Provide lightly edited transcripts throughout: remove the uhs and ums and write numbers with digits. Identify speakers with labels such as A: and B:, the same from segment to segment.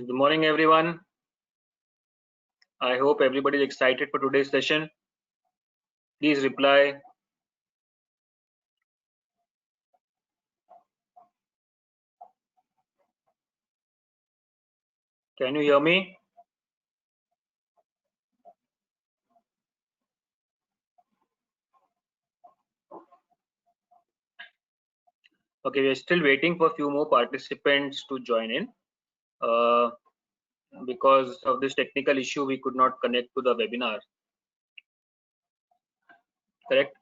A: Good morning, everyone. I hope everybody is excited for today's session. Please reply. Can you hear me? Okay, we are still waiting for a few more participants to join in. Because of this technical issue, we could not connect to the webinar. Correct?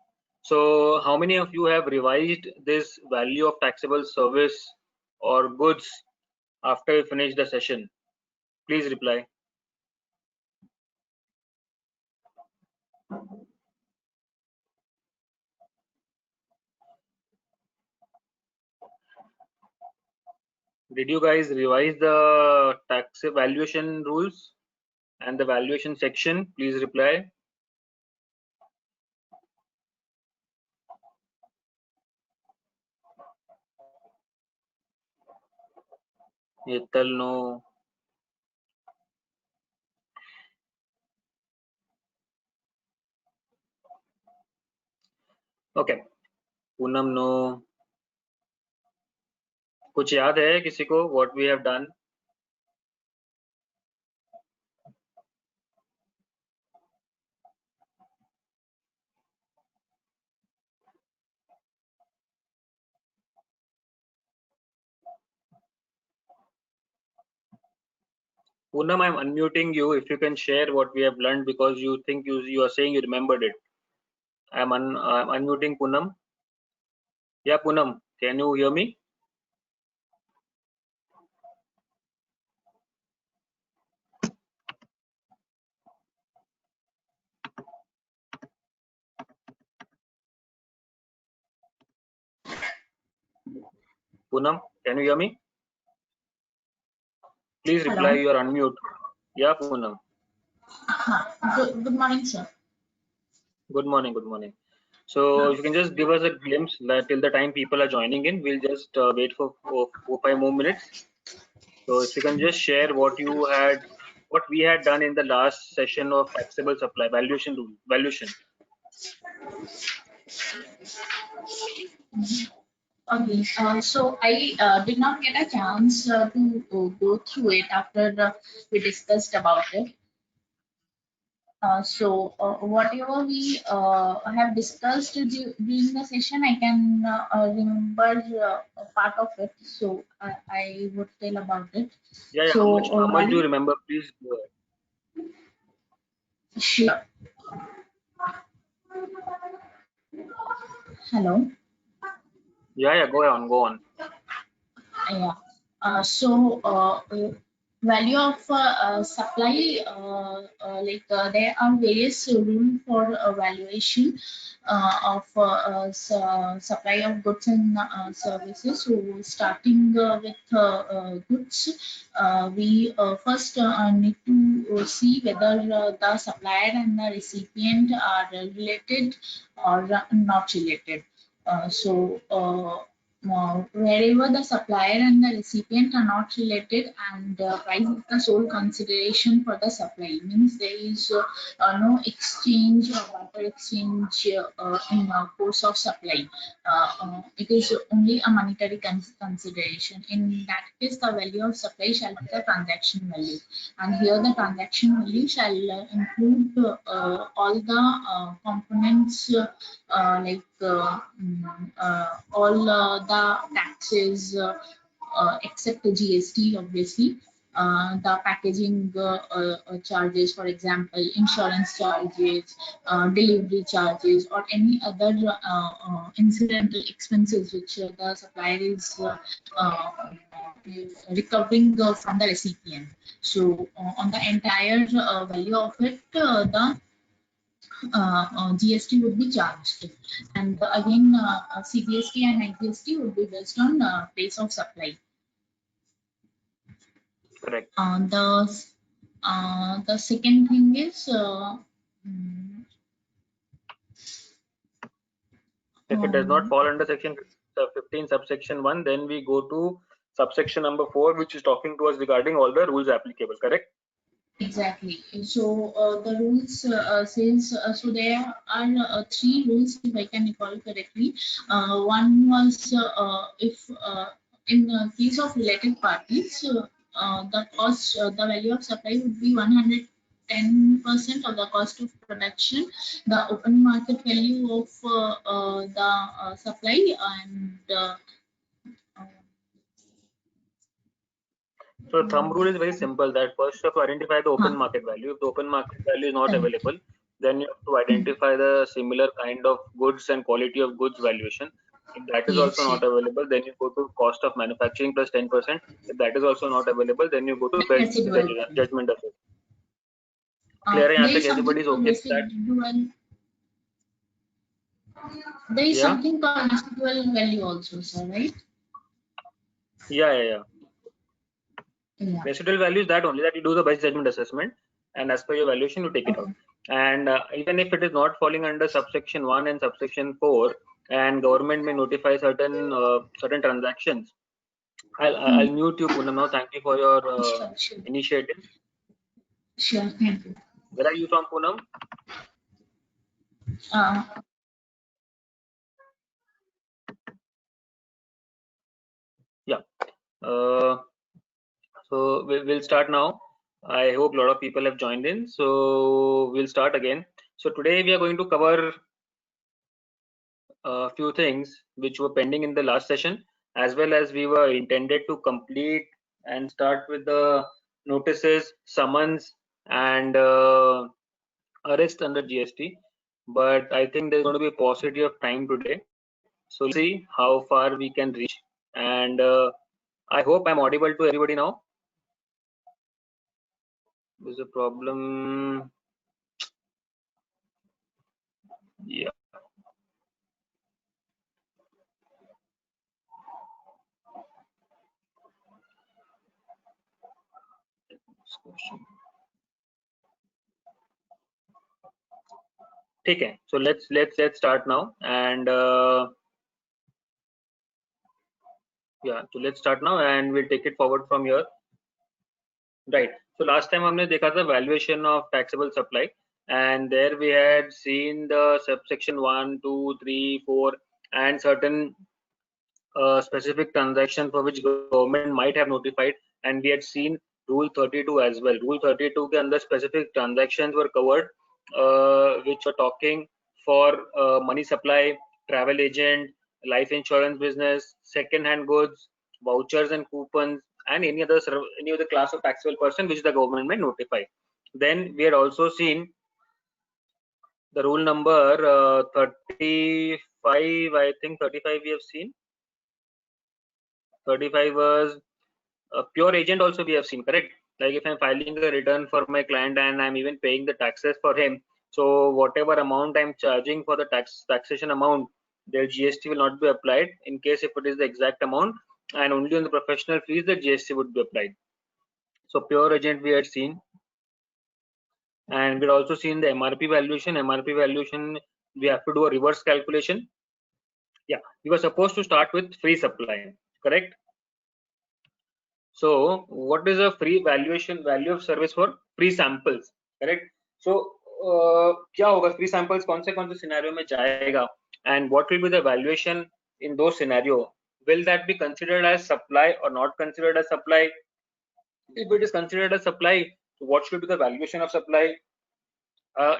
A: So how many of you have revised this value of taxable service or goods after we finish the session? Please reply. Did you guys revise the tax valuation rules and the valuation section? Please reply. Yetal, no. Okay Poonam no. कुछ याद है किसी को what we have done? Poonam, I'm unmuting you. If you can share what we have learned, because you think you are saying you remembered it. I'm unmuting Poonam. Yeah, Poonam, can you hear me? Poonam, can you hear me? Please reply.
B: Hello.
A: You are unmute. Yeah, Poonam.
B: Good morning, sir.
A: Good morning. Good morning. So you can just give us a glimpse that till the time people are joining in, we'll just wait for 4-5 more minutes. So if you can just share what we had done in the last session of taxable supply valuation rule valuation.
B: Okay. So I did not get a chance to go through it after we discussed about it. So whatever we have discussed during the session, I can remember a part of it. So I would tell about it.
A: Yeah.
B: So
A: How much do you remember? Please go ahead.
B: Sure. Hello.
A: Yeah. Go on.
B: Yeah. Value of supply, there are various rules for valuation of supply of goods and services. So starting with goods, we first need to see whether the supplier and the recipient are related or not related. Wherever the supplier and the recipient are not related and price is the sole consideration for the supply, means there is no exchange or barter exchange in the course of supply. It is only a monetary consideration. In that case, the value of supply shall be the transaction value, and here the transaction value shall include all the components all the taxes except the GST, obviously. The packaging charges, for example, insurance charges, delivery charges, or any other incidental expenses which the supplier is recovering from the recipient. So, on the entire value of it, the GST would be charged, and again CGST and IGST would be based on place of supply.
A: Correct.
B: The second thing is
A: if it does not fall under section 15 subsection 1, then we go to subsection number 4, which is talking to us regarding all the rules applicable, correct?
B: Exactly. So the rules says so there are three rules if I can recall correctly. One was if in the case of related parties, the cost, the value of supply would be 110% of the cost of production, the open market value of the supply, and uh,
A: So thumb rule is very simple, that first you have to identify the open
B: huh,
A: market value. If the open market value is not
B: correct.
A: available, then you have to identify the similar kind of goods and quality of goods valuation. If that is also
B: Yes,
A: not
B: yes.
A: available, then you go to cost of manufacturing plus 10%. If that is also not available, then you go to best
B: Residual.
A: judgment assessment. Clear है यहाँ
B: There
A: तक?
B: is something
A: Everybody is
B: called
A: okay with that?
B: residual. There is
A: Yeah?
B: something called residual value also, sir, right?
A: Yeah.
B: Yeah.
A: Residual value is that only that you do the best judgment assessment, and as per your valuation, you take it out.
B: Okay.
A: And even if it is not falling under subsection 1 and subsection 4, and government may notify certain transactions, I'll mute you, Poonam. Now, thank you for your
B: Sure, sure.
A: initiative.
B: Sure, thank you.
A: Where are you from, Poonam?
B: Uh,
A: Yeah. So we'll start now. I hope a lot of people have joined in. So we'll start again. So today we are going to cover a few things which were pending in the last session, as well as we were intended to complete and start with the notices, summons, and arrest under GST. But I think there's going to be a paucity of time today. So let's see how far we can reach. And I hope I'm audible to everybody now. There's a problem. Yeah. Okay, so let's start now, and yeah, so let's start now, and we'll take it forward from here. Right. So last time हमने देखा था valuation of taxable supply, and there we had seen the subsection 1, 2, 3, 4, and certain specific transaction for which government might have notified, and we had seen rule 32 as well. Rule 32 के अंदर specific transactions were covered, which were talking for money supply, travel agent, life insurance business, second hand goods, vouchers and coupons, and any other class of taxable person which the government may notify. Then we had also seen the rule number 35. I think 35 we have seen. 35 was a pure agent also we have seen, correct? Like if I'm filing a return for my client and I'm even paying the taxes for him, so whatever amount I'm charging for the taxation amount, their GST will not be applied in case if it is the exact amount, and only on the professional fees the GST would be applied. So pure agent we had seen, and we'd also seen the MRP valuation. MRP valuation, we have to do a reverse calculation. Yeah, we were supposed to start with free supply, correct? So what is a free valuation value of service for free samples, correct? So क्या होगा free samples कौन से scenario में जाएगा, and what will be the valuation in those scenario? Will that be considered as supply or not considered as supply? If it is considered as supply, what should be the valuation of supply?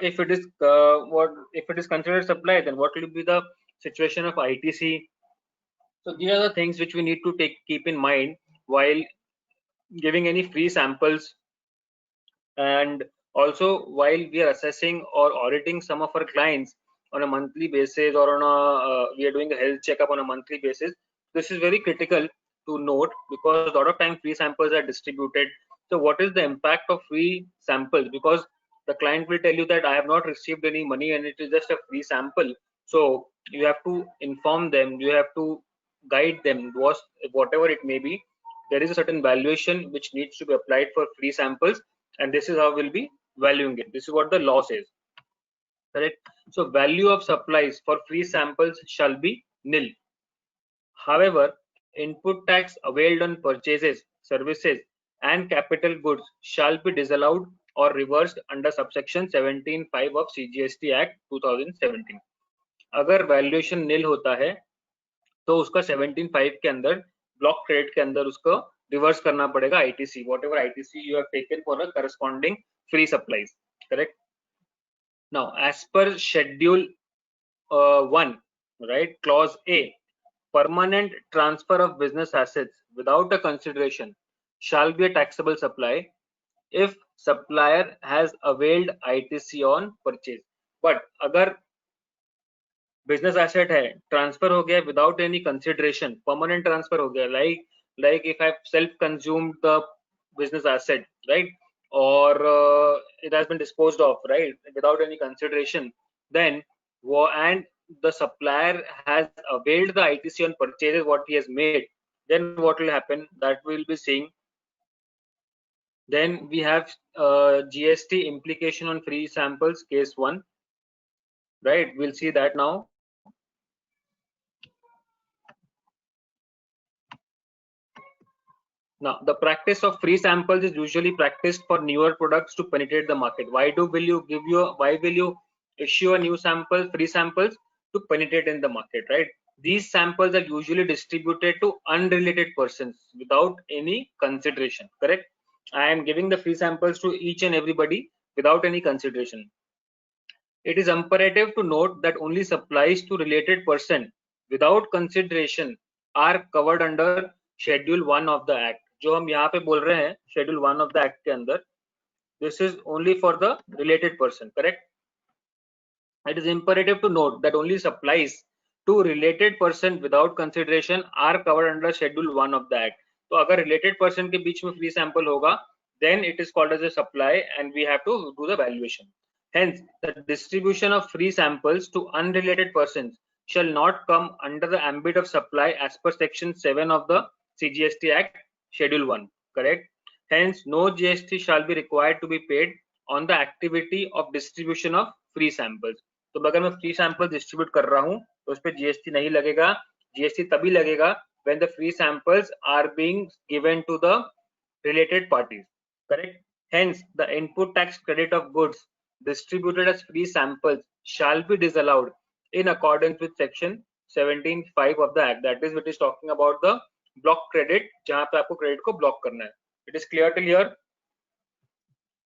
A: If it is considered supply, then what will be the situation of ITC? So these are the things which we need to keep in mind while giving any free samples, and also while we are assessing or auditing some of our clients on a monthly basis, or on we are doing a health checkup on a monthly basis. This is very critical to note, because a lot of times free samples are distributed. So what is the impact of free samples? Because the client will tell you that I have not received any money and it is just a free sample. So you have to inform them, you have to guide them, whatever it may be. There is a certain valuation which needs to be applied for free samples, and this is how we'll be valuing it. This is what the law says, correct? So value of supplies for free samples shall be nil. However, input tax availed on purchases, services and capital goods shall be disallowed or reversed under subsection 17(5) of CGST Act 2017. अगर valuation नील होता है तो उसका 17(5) के अंदर block credit के अंदर उसको रिवर्स करना पड़ेगा ITC, what ever ITC you have taken for a corresponding free supplies. Correct. Now, as per Schedule 1, right, Clause A, permanent transfer of business assets without a consideration shall be a taxable supply if supplier has availed ITC on purchase. But अगर business asset है, transfer हो गया without any consideration, permanent transfer हो गया, like if I self consumed the business asset, right, or it has been disposed of, right, without any consideration, then and the supplier has availed the ITC on purchases what he has made, then what will happen, that we will be seeing. Then we have GST implication on free samples, case 1, right, we'll see that now. Now, the practice of free samples is usually practiced for newer products to penetrate the market. Why will you issue a new sample, free samples, to penetrate in the market, right? These samples are usually distributed to unrelated persons without any consideration, correct? I am giving the free samples to each and everybody without any consideration. It is imperative to note that only supplies to related person without consideration are covered under Schedule 1 of the Act. जो हम यहाँ पे बोल रहे हैं Schedule 1 of the Act के अंदर, this is only for the related person, correct? It is imperative to note that only supplies to related person without consideration are covered under Schedule 1 of the Act. तो अगर related person के बीच में free sample होगा, then it is called as a supply and we have to do the valuation. Hence, the distribution of free samples to unrelated persons shall not come under the ambit of supply as per Section 7 of the CGST Act, Schedule 1, correct? Hence, no GST shall be required to be paid on the activity of distribution of free samples. तो अगर मैं free samples distribute कर रहा हूँ तो उस पर GST नहीं लगेगा. GST तभी लगेगा when the free samples are being given to the related parties, correct? Hence, the input tax credit of goods distributed as free samples shall be disallowed in accordance with Section 17(5) of the Act. That is, it is talking about the block credit, जहाँ पे आपको credit को block करना है. It is clear till here,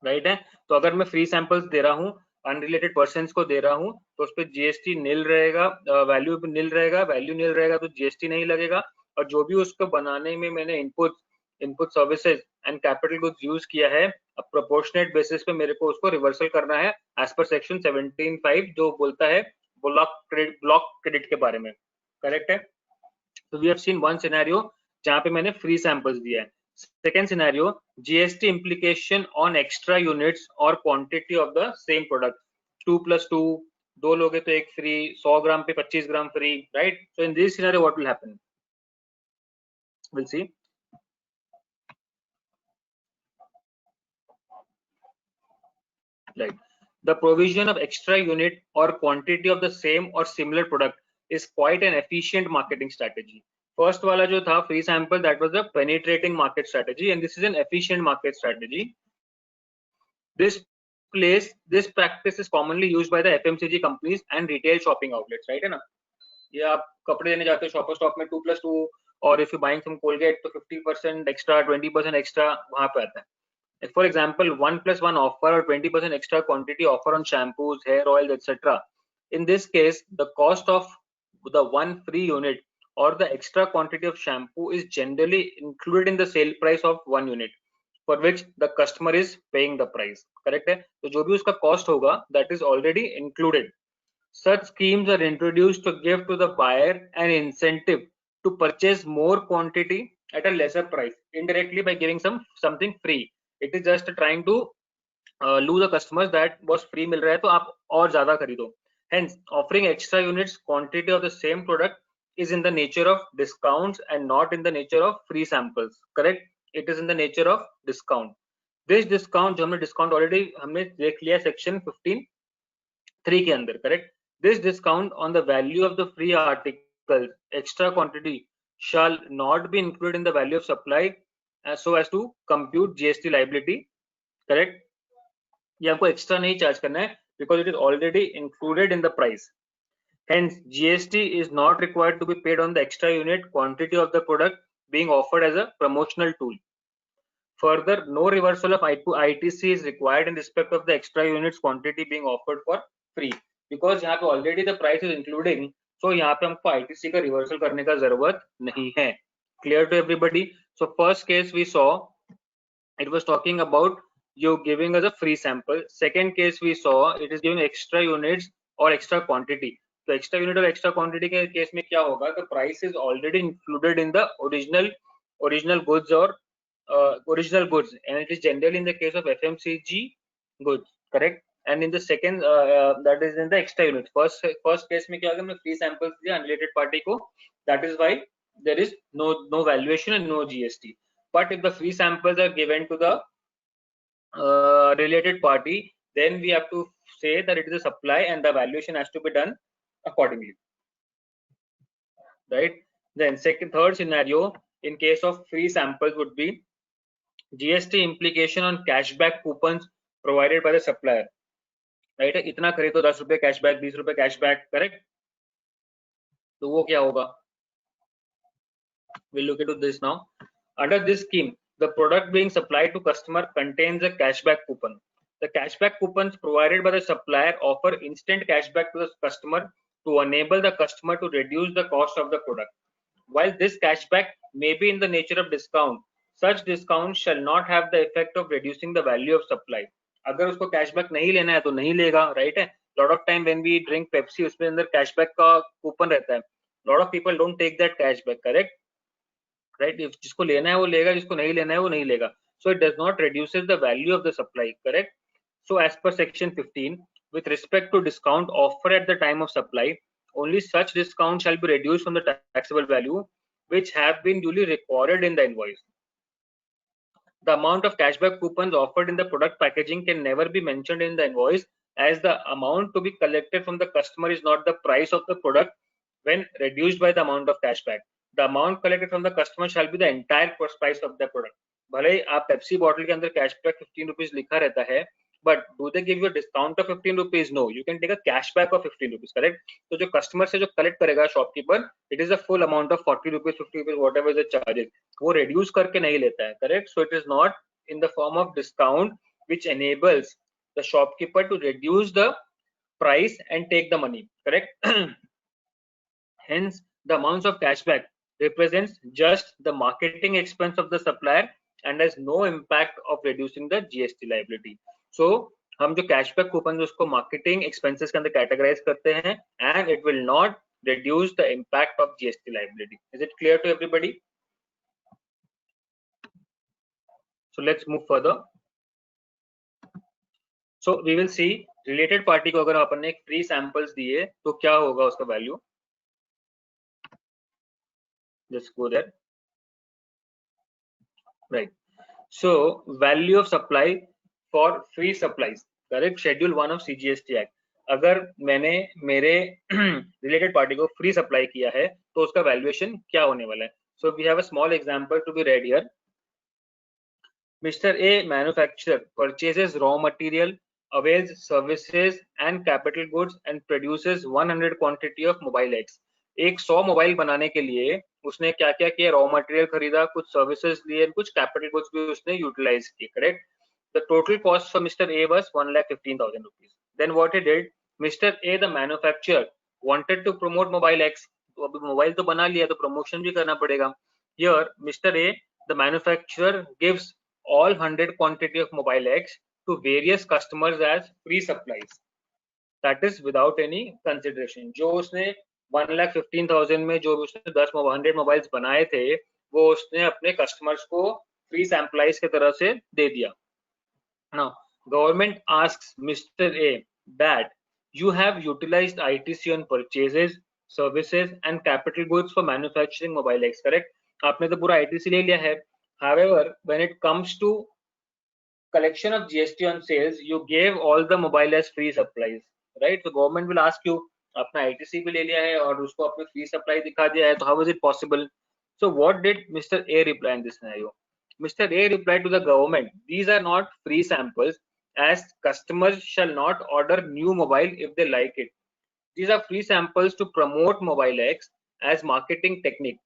A: right है? तो अगर मैं free samples दे रहा हूँ, unrelated persons को दे रहा हूँ, तो उस पे GST नील रहेगा, वैल्यू भी नील रहेगा, वैल्यू नील रहेगा तो GST नहीं लगेगा. और जो भी उसको बनाने में मैंने input services and capital goods use किया है, अब प्रोपोर्शनेट बेसिस पे मेरे को उसको रिवर्सल करना है एज पर सेक्शन 17(5) जो बोलता है ब्लॉक क्रेडिट के बारे में, करेक्ट है? तो we have seen one scenario जहां पे मैंने फ्री सैंपल्स दिया है. Second scenario, GST implication on extra units और quantity of the same product. 2+2, 2 लोगे तो 1 फ्री, 100 ग्राम पे 25 ग्राम फ्री, right? So in this scenario what will happen, will see. Right. The provision of extra unit or quantity of the same or similar product is quite an efficient marketing strategy. First वाला जो था free sample, that was a penetrating market strategy, and this is an efficient market strategy. This practice is commonly used by the FMCG companies and retail shopping outlets, right? है ना? ये आप कपड़े लेने जाते हो शॉपर स्टॉप में 2+2, और if you buying some Colgate तो 50% extra, 20% extra वहां पे आता है. For example, 1+1 offer or 20% extra quantity offer on shampoos, hair oils, etc. In this case, the cost of the one free unit or the extra quantity of shampoo is generally included in the sale price of one unit, for which the customer is paying the price. Correct है? तो जो भी उसका cost होगा, that is already included. Such schemes are introduced to give to the buyer an incentive to purchase more quantity at a lesser price, indirectly by giving something free. It is just trying to lose the customers that was free मिल रहा है तो आप और ज्यादा खरीदो. Hence, offering extra units quantity of the same product is in the nature of discounts and not in the nature of free samples. Correct? It is in the nature of discount. This discount जो हमने discount already हमने देख लिया section 15(3) के अंदर, correct? This discount on the value of the free article, extra quantity, shall not be included in the value of supply so as to compute GST liability. Correct? ये आपको extra नहीं charge करना है because it is already included in the price. Hence, GST is not required to be paid on the extra unit quantity of the product being offered as a promotional tool. Further, no reversal of ITC is required in respect of the extra units quantity being offered for free because यहाँ पे already the price is including, so यहाँ पे हमको ITC का reversal करने का जरूरत नहीं है. Clear to everybody? So first case we saw, it was talking about you giving us a free sample. Second case we saw, it is giving extra units or extra quantity. तो extra unit और extra quantity के case में क्या होगा, the price is already included in the original goods or original goods, and it is generally in the case of FMCG goods, correct? And in the second that is in the extra unit. First case में क्या होगा, हमने free samples दिया unrelated party को, that is why there is no valuation and no GST. But if the free samples are given to the related party, then we have to say that it is a supply and the valuation has to be done accordingly, right? Then third scenario in case of free samples would be GST implication on cashback coupons provided by the supplier, right? इतना खरीदो 10 रुपए cashback, 20 रुपए cashback, correct? तो वो क्या होगा? We'll look into this now. Under this scheme, the product being supplied to customer contains a cashback coupon. The cashback coupons provided by the supplier offer instant cashback to the customer to enable the customer to reduce the cost of the product. While this cashback may be in the nature of discount, such discount shall not have the effect of reducing the value of supply. अगर उसको cashback नहीं लेना है तो नहीं लेगा, right है? Lot of time when we drink Pepsi, उसमें अंदर cashback का coupon रहता है. Lot of people don't take that cashback, correct? Right? If जिसको लेना है वो लेगा, जिसको नहीं लेना है वो नहीं लेगा. So it does not reduces the value of the supply, correct? So as per section 15, with respect to discount offered at the time of supply, only such discount shall be reduced from the taxable value which have been duly recorded in the invoice. The amount of cashback coupons offered in the product packaging can never be mentioned in the invoice, as the amount to be collected from the customer is not the price of the product when reduced by the amount of cashback. The amount collected from the customer shall be the entire price of the product. भले ही आप Pepsi bottle के अंदर cashback 15 rupees लिखा रहता है, but do they give you a discount of 15 rupees? No, you can take a cashback of 15 rupees, correct? तो जो customer से जो collect करेगा shopkeeper, it is a full amount of 40 rupees, 50 rupees, whatever the charges, वो reduce करके नहीं लेता है, correct? So it is not in the form of discount which enables the shopkeeper to reduce the price and take the money, correct? Hence, the amounts of cashback represents just the marketing expense of the supplier and has no impact of reducing the GST liability. So हम जो cashback coupon उसको marketing expenses के अंदर categorize करते हैं and it will not reduce the impact of GST liability. Is it clear to everybody? So let's move further. So we will see related party को अगर अपन ने एक free samples दिए तो क्या होगा उसका value. Let's go there. Right. So value of supply for free supplies, correct? Schedule 1 of CGST Act. अगर मैंने मेरे related party को free supply किया है तो उसका valuation क्या होने वाला है? So we have a small example to be read here. Mr. A manufacturer purchases raw material, avails services and capital goods and produces 100 quantity of mobile X. एक 100 मोबाइल बनाने के लिए उसने क्या क्या किया, रॉ मटेरियल खरीदा, कुछ सर्विसेज लिए, कुछ कैपिटल गुड्स भी उसने यूटिलाइज किए, correct? The total cost for mister A was 1,15,000 rupees. Then what he did, Mr. A the manufacturer wanted to promote mobile X. तो अभी मोबाइल तो बना लिया तो प्रमोशन भी करना पड़ेगा. Here Mr. A the manufacturer gives all 100 quantity of mobile X to various customers as free supplies. That is without any consideration. जो उसने 1,15,000 में जो उसने 100 मोबाइल्स बनाए थे वो उसने अपने कस्टमर्स को फ्री सैम्पलाइज के तरह से दे दिया. Now government asks Mr. A that you have utilized ITC on purchases, services and capital goods for manufacturing mobile X, correct? आपने तो पूरा ITC ले लिया है. However, when it comes to collection of GST on sales, you gave all the mobile as free supplies, right? So government will ask you, अपना ITC भी ले लिया है और उसको अपने free supply दिखा दिया है, तो how is it possible? So what did Mr. A reply in this scenario? Mr. A replied to the government, these are not free samples, as customers shall not order new mobile if they like it. These are free samples to promote Mobile X as marketing technique.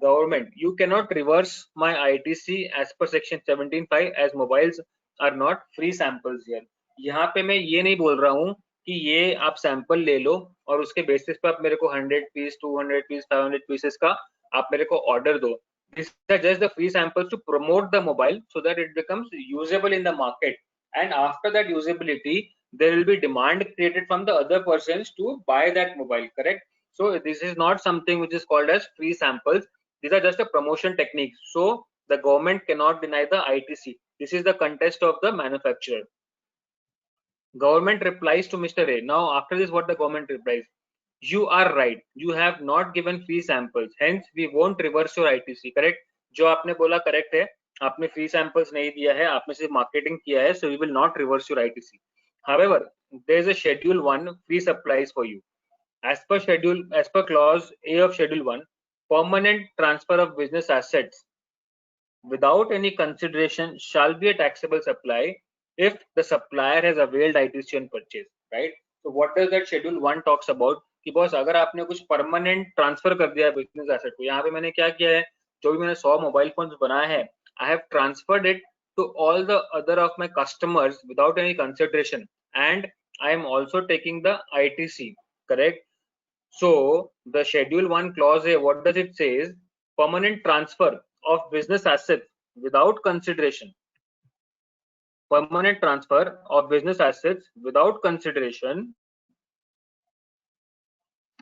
A: Government, you cannot reverse my ITC as per section 17(5) as mobiles are not free samples here. यहाँ पे मैं ये नहीं बोल रहा हूँ कि ये आप सैंपल ले लो और उसके बेसिस पे आप मेरे को 100 पीस 200 पीस 500 पीसेस का आप मेरे को ऑर्डर दो. These are just the free samples to promote the mobile so that it becomes usable in the market, and after that usability there will be demand created from the other persons to buy that mobile, correct? So this is not something which is called as free samples. These are just a promotion technique. So the government cannot deny the ITC. This is the contest of the manufacturer. Government replies to Mr. A. Now after this, what the government replies? You are right. You have not given free samples. Hence we won't reverse your ITC. Correct? जो आपने बोला correct है. आपने free samples नहीं दिया है. आपने सिर्फ marketing किया है. So we will not reverse your ITC. However, there is a schedule 1 free supplies for you. As per clause A of schedule 1, permanent transfer of business assets without any consideration shall be a taxable supply if the supplier has availed ITC on purchase, right? So what does that schedule 1 talks about? कि boss अगर आपने कुछ permanent transfer कर दिया है business asset को, यहाँ पे मैंने क्या किया है, जो भी मैंने 100 मोबाइल फोन्स बनाए हैं, I have transferred it to all the other of my customers without any consideration, and I am also taking the ITC, correct? So the schedule 1 clause A, what does it says? Permanent transfer of business assets without consideration. Permanent transfer of business assets without consideration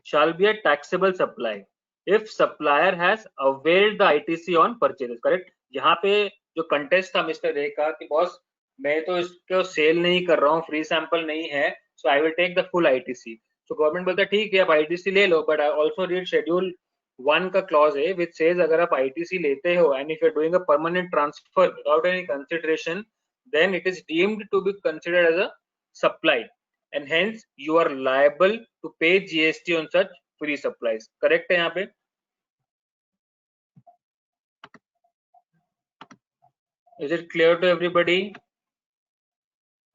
A: shall be a taxable supply if supplier has availed the ITC on purchases, correct? यहाँ पे जो contest था mister रे का कि boss मैं तो इसको सेल नहीं कर रहा हूँ, फ्री सैंपल नहीं है, so I will take the full ITC. So government बोलता है ठीक है आप ITC ले लो, but I also read schedule 1 का clause है which says अगर आप ITC लेते हो and if you're doing a permanent transfer without any consideration, then it is deemed to be considered as a supply, and hence you are liable to pay GST on such free supplies. Correct है यहाँ पे? Is it clear to everybody?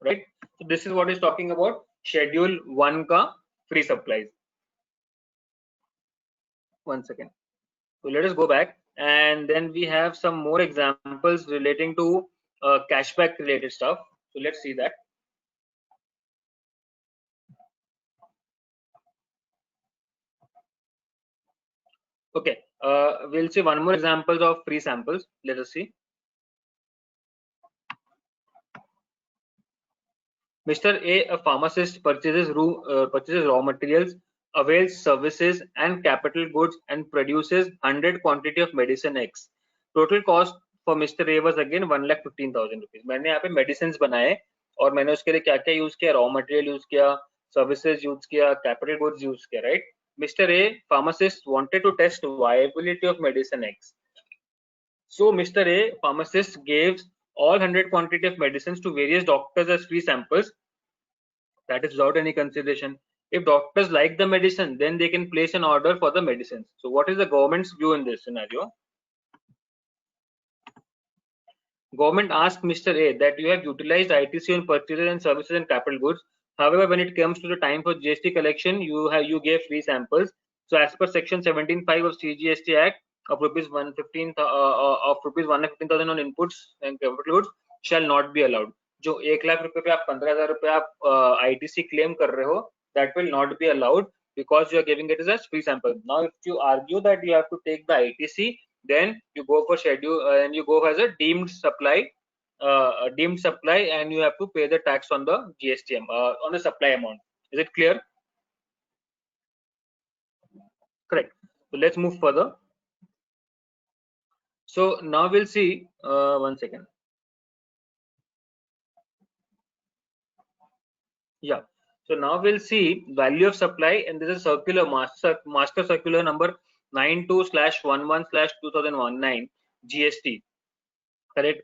A: Right? So this is what is talking about schedule 1 का free supplies. One second. So let us go back, and then we have some more examples relating to cashback related stuff. So let's see that. Okay, we'll see one more examples of free samples. Let us see. Mr. A, a pharmacist, purchases raw materials, avails services and capital goods, and produces 100 quantity of medicine X. Total cost for Mr. A was again 1,15,000 rupees. मैंने यहाँ पे medicines बनाए और मैंने उसके लिए क्या क्या यूज किया, raw material यूज किया, services यूज किया, capital goods यूज किया, right? Mr. A, pharmacist, wanted to test viability of medicine X. So Mr. A, pharmacist, gave all 100 quantity of medicines to various doctors as free samples. That is without any consideration. If doctors like the medicine, then they can place an order for the medicines. So what is the government's view in this scenario? Government asked Mr. A that you have utilized ITC on purchases and services and capital goods. However, when it comes to the time for GST collection, you gave free samples. So as per section 17(5) of CGST Act of rupees 115,000 on inputs and capital goods shall not be allowed. जो 1 लाख रुपए पे आप 15,000 रुपए आप ITC claim कर रहे हो, that will not be allowed because you are giving it as a free sample. Now, if you argue that you have to take the ITC, then you go for schedule and you go as a deemed supply, and you have to pay the tax on the GST on the supply amount. Is it clear? Correct. So let's move further. So now we'll see. One second. Yeah. So now we'll see value of supply, and this is circular master circular number 92/11/2019 GST. Correct.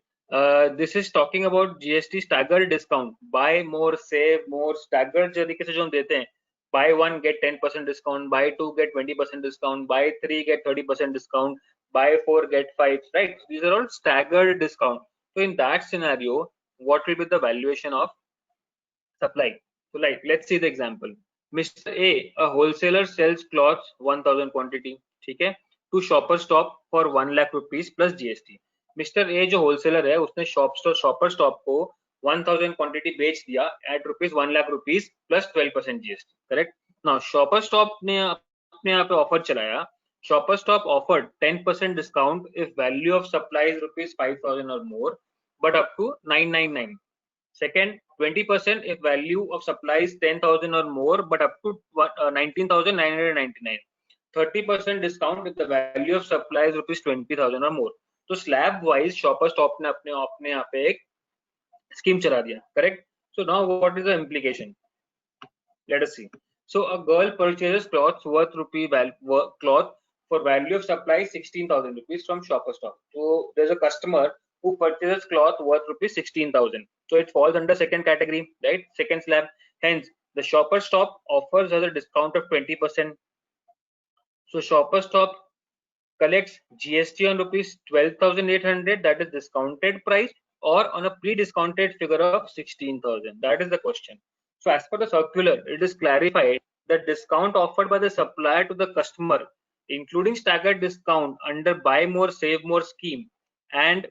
A: This is talking about GST staggered discount. Buy more, save more. Staggered तरीके से जो हम देते हैं. Buy 1 get 10% discount. Buy 2 get 20% discount. Buy 3 get 30% discount. buy 4 get 5, right? These are all staggered discount. So in that scenario, what will be the valuation of supply? So like, let's see the example. Mr. A wholesaler sells clothes 1000 quantity, okay, to shopper stop for 1 lakh rupees plus GST. Mr. A जो wholesaler है उसने shopper stop को 1000 quantity बेच दिया at rupees 1 lakh rupees plus 12% GST, correct? Now shopper stop ने अपने यहाँ पे ऑफर चलाया. Shopper stop offered 10% discount if value of supply is rupees 5000 or more, but up to 999. Second, 20% if value of supply is 10,000 or more, but up to 19,999. 30% discount if the value of supply is rupees 20,000 or more. तो slab wise shopper stop ने अपने यहाँ पे एक scheme चला दिया, correct? So now what is the implication? Let us see. So a girl purchases cloths worth cloth for value of supply 16,000 rupees from shopper stop. So there's a customer who purchases cloth worth rupees 16,000. So it falls under second category, right? Second slab. Hence, the shopper stop offers us a discount of 20%. So shopper stop collects GST on rupees 12,800, that is discounted price, or on a pre-discounted figure of 16,000. That is the question. So as per the circular, it is clarified that discount offered by the supplier to the customer, including staggered discount under buy more save more scheme and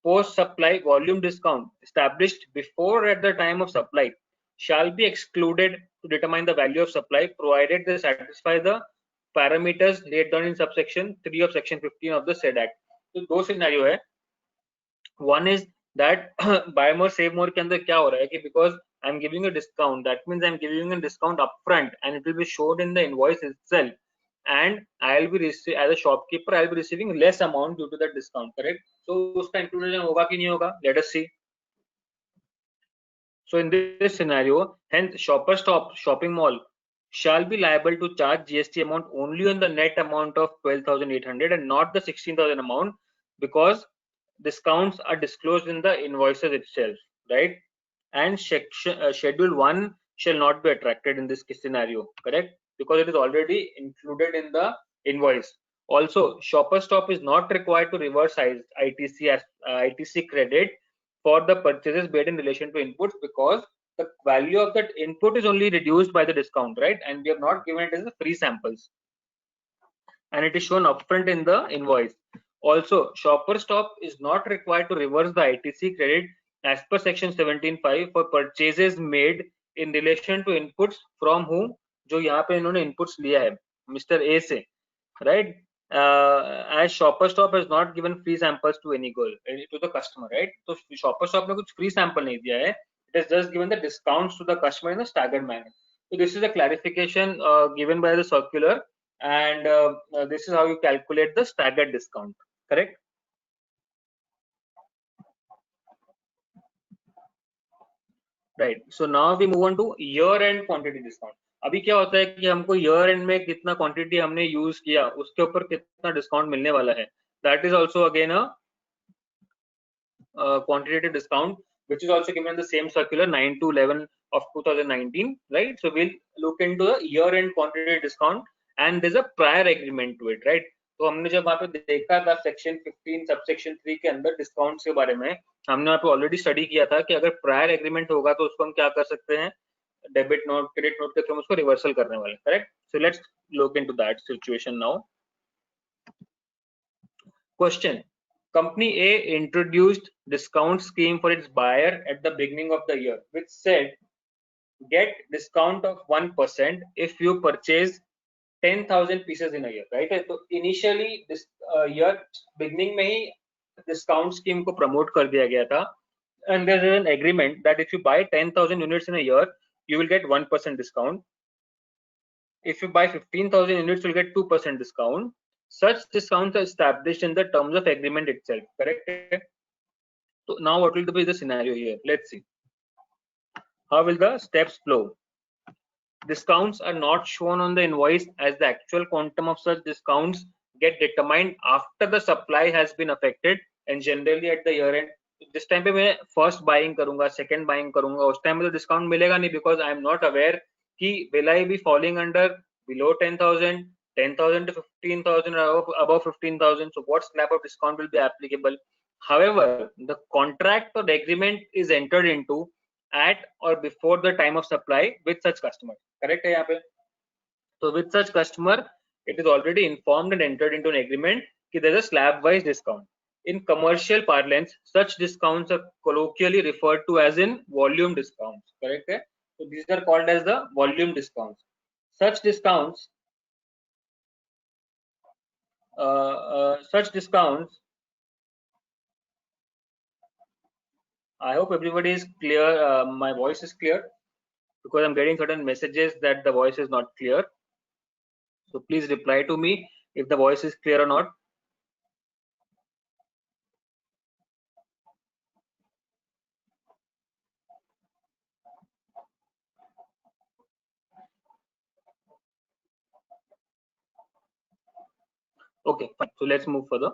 A: post supply volume discount established before at the time of supply, shall be excluded to determine the value of supply, provided they satisfy the parameters laid down in subsection 3 of section 15 of the said act. तो दो scenario है. One is that buy more save more के अंदर क्या हो रहा है कि because I'm giving a discount, that means I'm giving a discount upfront and it will be shown in the invoice itself, and I'll be as a shopkeeper I'll be receiving less amount due to that discount, correct? So उसका inclusion होगा कि नहीं होगा? Let us see. So in this scenario, hence shopper stop shopping mall shall be liable to charge GST amount only on the net amount of 12,800 and not the 16,000 amount, because discounts are disclosed in the invoices itself, right? And schedule 1 shall not be attracted in this scenario, correct? Because it is already included in the invoice. Also, shopper stop is not required to reverse ITC as ITC credit for the purchases made in relation to inputs, because the value of that input is only reduced by the discount, right? And we have not given it as a free samples, and it is shown upfront in the invoice. Also, shopper stop is not required to reverse the ITC credit as per section 17(5) for purchases made in relation to inputs from whom, जो यहाँ पे इन्होंने inputs लिया है Mr. A से, right? As shopper stop has not given free samples to any girl, to the customer, right? So shopper stop ने कुछ free sample नहीं दिया है. It has just given the discounts to the customer in a staggered manner. So this is a clarification given by the circular, and this is how you calculate the staggered discount, correct? Right. So now we move on to year end quantity discount. अभी क्या होता है कि हमको year end में कितना quantity हमने use किया उसके ऊपर कितना discount मिलने वाला है. That is also again a quantitative discount, which is also given in the same circular 9 to 11 of 2019, right? So we'll look into the year end quantitative discount, and there's a prior agreement to it, right? तो हमने जब वहाँ पे देखा था section 15 subsection 3 के अंदर discounts के बारे में, हमने वहाँ पे ऑलरेडी स्टडी किया था कि अगर प्रायर एग्रीमेंट होगा तो उसको हम क्या कर सकते हैं, डेबिट नोट क्रेडिट नोट के थ्रू उसको रिवर्सल करने वाले, correct? So let's look into that situation now. Question: Company A introduced discount scheme for its buyer at the beginning of the year, which said get discount of 1% if you purchase 10,000 pieces in a year, right? So initially this year beginning में ही discount scheme को promote कर दिया गया था, and there is an agreement that if you buy 10,000 units in a year, you will get 1% discount. If you buy 15,000 units, you will get 2% discount. Such discounts are established in the terms of agreement itself, correct? So now what will be the scenario here? Let's see. How will the steps flow? Discounts are not shown on the invoice, as the actual quantum of such discounts get determined after the supply has been affected and generally at the year end. This time पे मैं first buying करूंगा, second buying करूंगा, उस time में तो discount मिलेगा नहीं, because I am not aware कि will I be falling under below 10,000, 10,000 to 15,000 or above 15,000. So what slab of discount will be applicable? However, the contract or the agreement is entered into at or before the time of supply with such customer. Correct है यहाँ पे? So with such customer, it is already informed and entered into an agreement that there is a slab-wise discount. In commercial parlance, such discounts are colloquially referred to as in volume discounts. Correct है? So these are called as the volume discounts. Such discounts, I hope everybody is clear. My voice is clear because I'm getting certain messages that the voice is not clear. So please reply to me if the voice is clear or not. Okay, fine. So let's move further.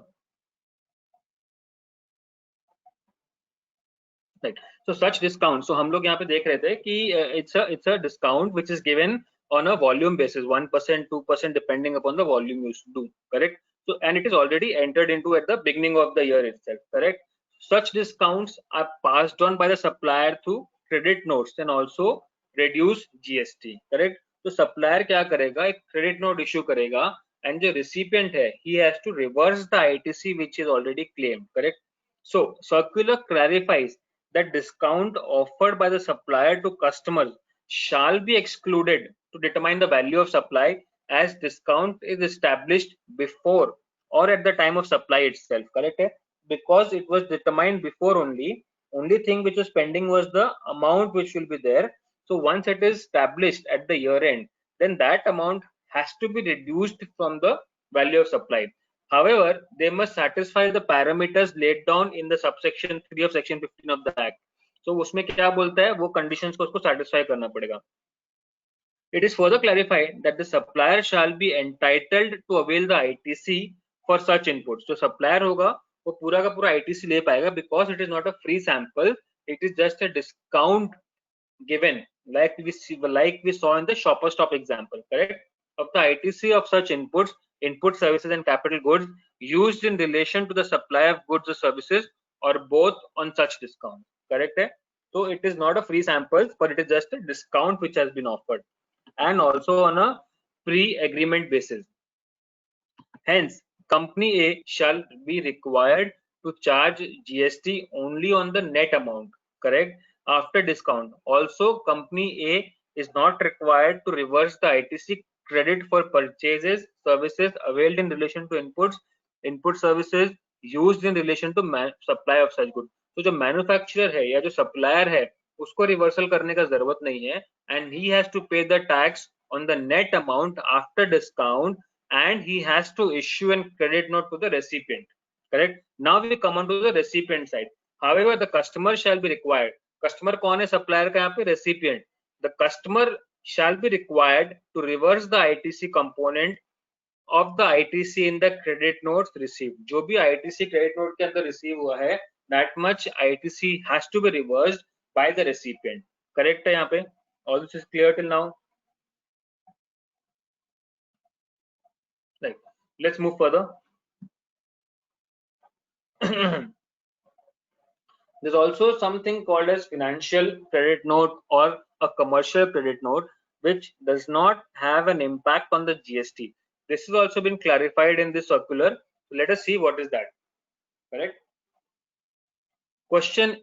A: Right. So such discounts. So हम लोग यहाँ पे देख रहे थे कि it's a discount which is given on a volume basis, 1%, 2%, depending upon the volume you do. Correct. So and it is already entered into at the beginning of the year itself. Correct. Such discounts are passed on by the supplier through credit notes and also reduce GST. Correct. तो supplier क्या करेगा? एक credit note issue करेगा and जो recipient है, he has to reverse the ITC which is already claimed. Correct. So circular clarifies that discount offered by the supplier to customers shall be excluded to determine the value of supply, as discount is established before or at the time of supply itself. Correct? Because it was determined before only thing which was pending was the amount which will be there. So once it is established at the year end, then that amount has to be reduced from the value of supply. However, they must satisfy the parameters laid down in the subsection 3 of section 15 of the act. So उसमें क्या बोलता है, वो conditions को उसको satisfy करना पड़ेगा. It is further clarified that the supplier shall be entitled to avail the ITC for such inputs. जो supplier होगा वो पूरा का पूरा ITC ले पाएगा because it is not a free sample. It is just a discount given, like we saw in the shopper stop example, correct, of the ITC of such inputs, input services and capital goods used in relation to the supply of goods or services or both on such discount. Correct hai? So it is not a free sample, but it is just a discount which has been offered and also on a pre-agreement basis. Hence, company A shall be required to charge GST only on the net amount, correct, after discount. Also, company A is not required to reverse the ITC credit for purchases, services availed in relation to input services used in relation to supply of such goods. तो जो manufacturer है या जो supplier है उसको reversal करने का जरूरत नहीं है, and he has to pay the tax on the net amount after discount, and he has to issue a credit note to the recipient. Correct. Now we come on to the recipient side. However, the customer shall be required. Customer कौन है? Supplier का यहाँ पे recipient. The customer shall be required to reverse the ITC component of the ITC in the credit notes received. जो भी ITC credit note के अंदर receive हुआ है, that much ITC has to be reversed by the recipient. Correct है यहाँ पे? All this is clear till now. Right. Let's move further. There's also something called as financial credit note or a commercial credit note, which does not have an impact on the GST. This has also been clarified in this circular. So let us see what is that. Correct. Question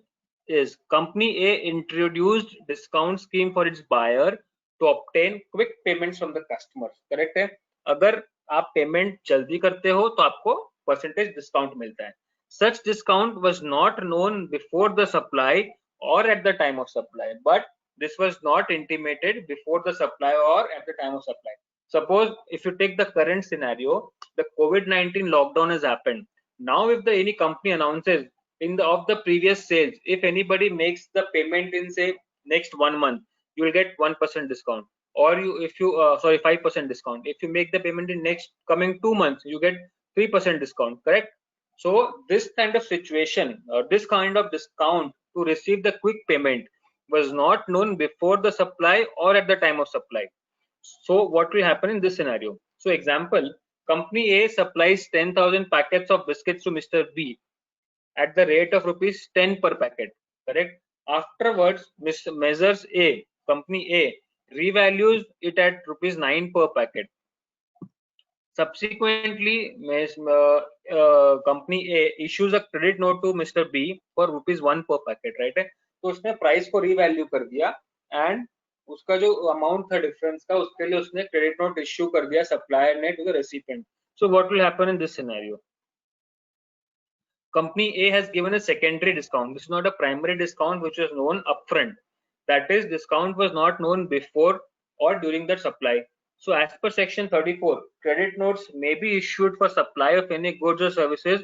A: is, company A introduced discount scheme for its buyer to obtain quick payments from the customers. Correct है? अगर आप payment जल्दी करते हो तो आपको percentage discount मिलता है. Such discount was not known before the supply or at the time of supply, but this was not intimated before the supply or at the time of supply. Suppose if you take the current scenario, the COVID-19 lockdown has happened. Now if any company announces of the previous sales, if anybody makes the payment in say next 1 month, you will get 1% discount, or if you 5% discount. If you make the payment in next coming 2 months, you get 3% discount. Correct. So this kind of situation or this kind of discount to receive the quick payment was not known before the supply or at the time of supply. So what will happen in this scenario? So example, company A supplies 10,000 packets of biscuits to Mr. B at the rate of rupees 10 per packet, correct? Afterwards, Measures A, company A, revalues it at rupees 9 per packet. Subsequently, company A issues a credit note to Mr. B for rupees 1 per packet, right? तो उसने price को revalue कर दिया and उसका जो amount था difference का उसके लिए उसने क्रेडिट नोट इश्यू कर दिया सप्लायर ने to the recipient. So what will happen in this scenario? Company A has given a secondary discount. This is not a primary discount which was known upfront. That is, discount was not known before or during the supply. So as per section 34, credit notes may be issued for supply of any goods or services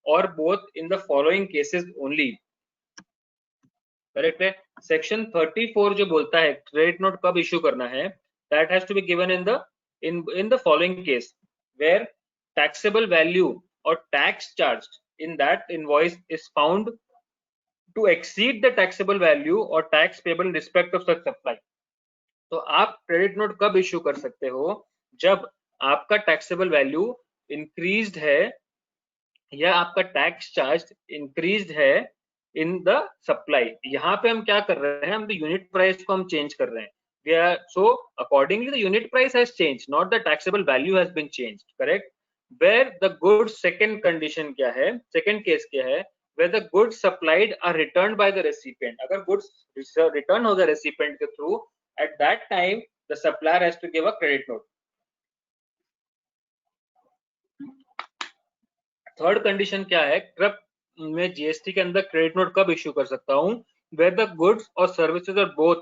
A: or both in the following cases only. Correct है. Section 34 जो बोलता है credit note कब issue करना है, that has to be given in the following case where taxable value or tax charged in that invoice is found to exceed the taxable value or tax payable in respect of such supply. तो आप credit note कब issue कर सकते हो, जब आपका taxable value increased है या आपका टैक्स चार्ज इंक्रीज्ड है इन द सप्लाई. यहाँ पे हम क्या कर रहे हैं, हम द यूनिट प्राइस को हम चेंज कर रहे हैं. So accordingly the unit price has changed, not the taxable value has been changed, correct? Where the goods, second condition क्या है, second case क्या है, where the goods supplied are returned by the recipient. अगर goods return हो the recipient के through, at that time the supplier has to give a credit note. Third condition क्या है, कब मैं जीएसटी के अंदर क्रेडिट नोट कब इश्यू कर सकता हूं, वेयर द गुड्स और services are both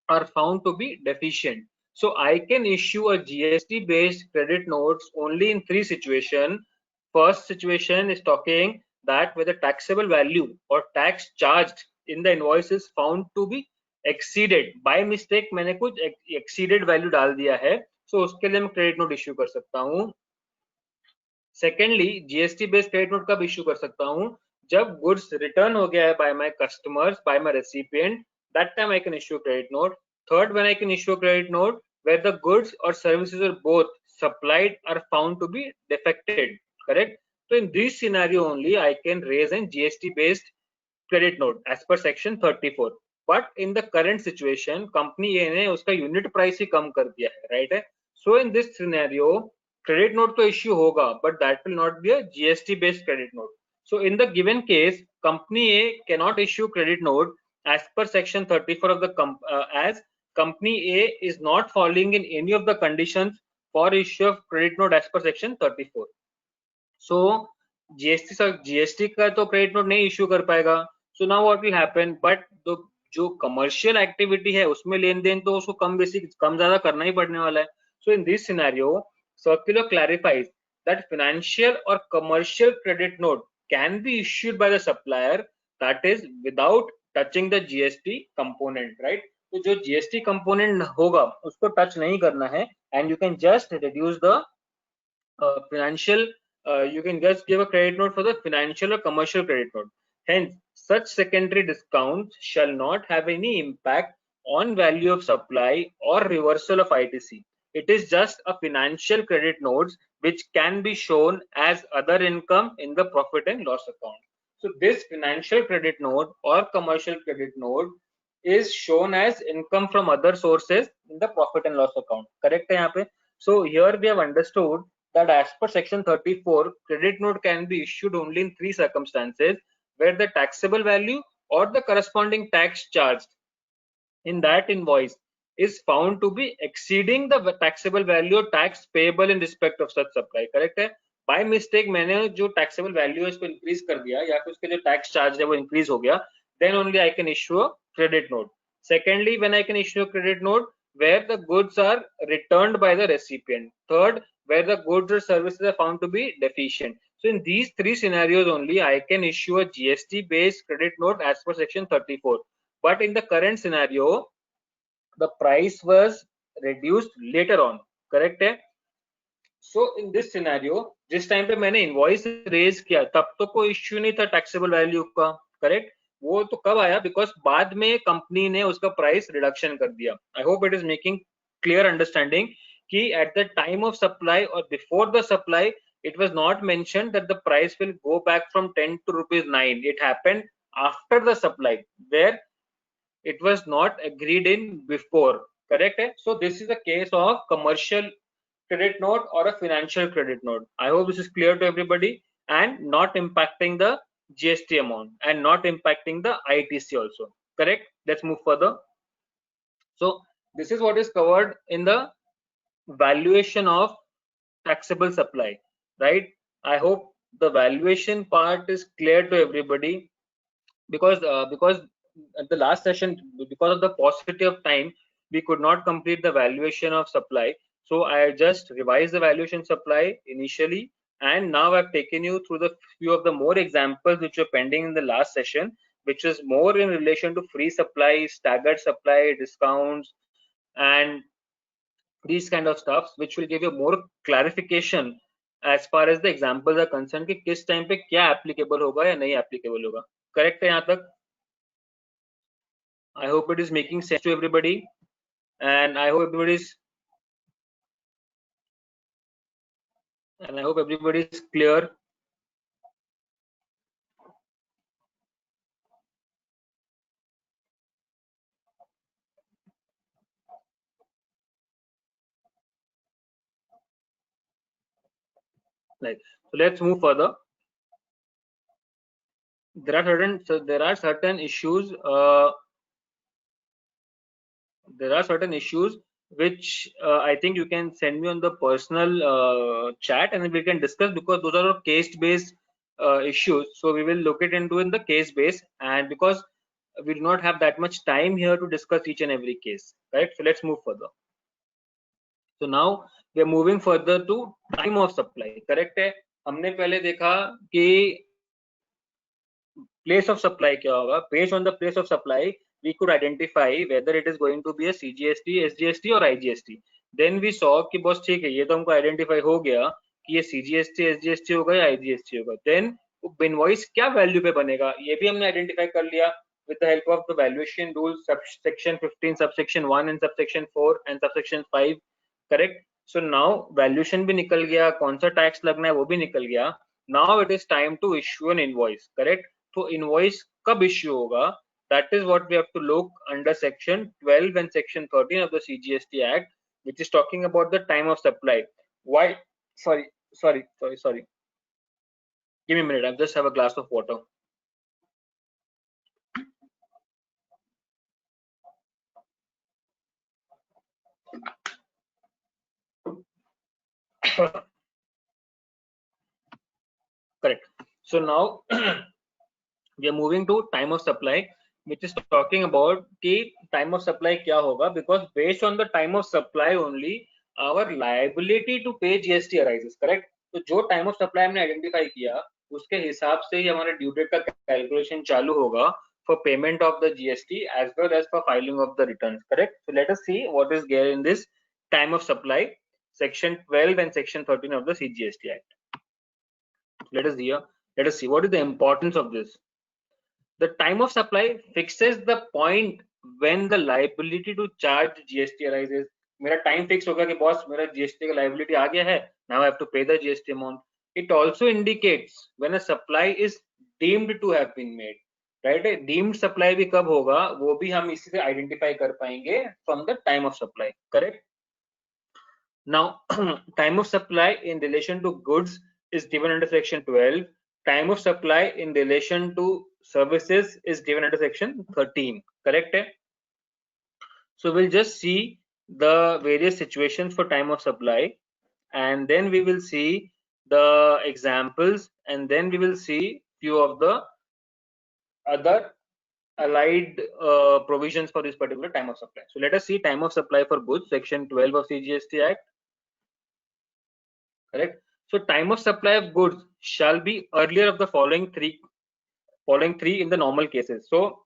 A: are found to be deficient. So I can issue a GST based credit notes only in three situations. First situation is talking that where the taxable value or tax charged in the invoice is found to be exceeded. By mistake मैंने कुछ exceeded value डाल दिया है, so उसके लिए मैं credit note issue कर सकता हूँ. Secondly GST based credit note कब इश्यू कर सकता हूं, जब गुड्स रिटर्न हो गया है by my customers, by my recipient, that time I can issue credit note. Third, when I can issue credit note where the goods और services are both supplied are found to be defected, correct? तो in this scenario only I can raise an GST based credit note as per section 34. But in the current situation company A ने उसका unit price ही कम कर दिया है, right है? So in this scenario credit note तो issue होगा, but that will not be a GST based credit note. So in the given case, company A cannot issue credit note as per section 34 of the as company A is not falling in any of the conditions for issue of credit note as per section 34. So GST का तो credit note नहीं issue कर पाएगा. So now what will happen? But जो commercial activity है उसमें लेन then तो उसको कम ज्यादा करना ही पड़ने वाला है. So in this scenario, circular clarifies that financial or commercial credit note can be issued by the supplier, that is without touching the GST component, right? तो जो GST component होगा उसको touch नहीं करना है, and you can just reduce the financial, you can just give a credit note for the financial or commercial credit note. Hence, such secondary discounts shall not have any impact on value of supply or reversal of ITC. It is just a financial credit notes which can be shown as other income in the profit and loss account. So this financial credit note or commercial credit note is shown as income from other sources in the profit and loss account. Correct है यहाँ पे? So here we have understood that as per section 34, credit note can be issued only in three circumstances where the taxable value or the corresponding tax charged in that invoice is found to be exceeding the taxable value or tax payable in respect of such supply. Correct है? By mistake मैंने जो taxable value है इसको increase कर दिया या फिर उसके जो tax charge है वो इंक्रीज हो गया, then only I can issue a credit note. Secondly, when I can issue a credit note where the goods are returned by the recipient. Third, where the goods or services are found to be deficient. So in these three scenarios only I can issue a GST based credit note as per section 34. But in the current scenario, the price was reduced later on, correct है? So in this scenario, जिस time पे मैंने invoice raise किया तब तो कोई issue नहीं था टैक्सेबल वैल्यू का, करेक्ट? वो तो कब आया, बिकॉज बाद में कंपनी ने उसका प्राइस रिडक्शन कर दिया. I hope it is making clear understanding कि at the time of supply or before the supply, it was not mentioned that the price will go back from 10 to rupees 9. It happened after the supply, where it was not agreed in before. Correct? So this is a case of commercial credit note or a financial credit note. I hope this is clear to everybody, and not impacting the GST amount and not impacting the ITC also. Correct? Let's move further. So this is what is covered in the valuation of taxable supply, right? I hope the valuation part is clear to everybody, because at the last session, because of the paucity of time, we could not complete the valuation of supply. So I just revised the valuation supply initially, and now I've taken you through the few of the more examples which were pending in the last session, which is more in relation to free supply, staggered supply, discounts, and these kind of stuffs, which will give you more clarification as far as the examples are concerned कि किस time पे क्या applicable होगा या नहीं applicable होगा. Correct है यहाँ तक? I hope it is making sense to everybody, and I hope everybody is clear. Right. So let's move further. There are certain issues. There are certain issues which I think you can send me on the personal chat, and we can discuss, because those are case-based issues. So we will look it into in the case base, and because we do not have that much time here to discuss each and every case, right? So let's move further. So now we are moving further to time of supply. Correct है? हमने पहले देखा कि place of supply क्या होगा. Based on the place of supply, we could identify whether it is going to be a CGST, SGST or IGST. Then we saw कि बस ठीक है, ये तो हमको identify हो गया कि ये CGST, SGST होगा या IGST होगा. Then invoice क्या value पे बनेगा, ये भी हमने identify कर लिया with the help of the valuation rules, subsection 15, subsection 1 and subsection 4 and subsection 5. Correct? So now valuation भी निकल गया, कौन सा tax लगना है वो भी निकल गया. Now it is time to issue an invoice. Correct? तो इनवॉइस कब इश्यू होगा, that is what we have to look under section 12 and section 13 of the CGST Act, which is talking about the time of supply. Why? Sorry. Give me a minute. I just have a glass of water. Correct. So now we are moving to time of supply, which is talking about the time of supply क्या होगा, because based on the time of supply only our liability to pay GST arises. Correct? तो जो time of supply हमने identify किया, उसके हिसाब से ही हमारा due date का calculation चालू होगा for payment of the GST as well as for filing of the returns. Correct? So let us see what is there in this time of supply, section 12 and section 13 of the CGST Act. Let us see what is the importance of this. The time of supply fixes the point when the liability to charge GST arises. मेरा time fix होगा कि boss मेरा GST का liability आ गया है, now I have to pay the GST amount. It also indicates when a supply is deemed to have been made. Right? Deemed supply भी कब होगा वो भी हम इसी से identify कर पाएंगे from the time of supply. Correct? Now time of supply in relation to goods is given under section 12. Time of supply in relation to services is given under section 13. Correct? So we'll just see the various situations for time of supply, and then we will see the examples, and then we will see few of the other allied provisions for this particular time of supply. So let us see time of supply for goods, section 12 of CGST Act. Correct? So time of supply of goods shall be earlier of the following three in the normal cases. So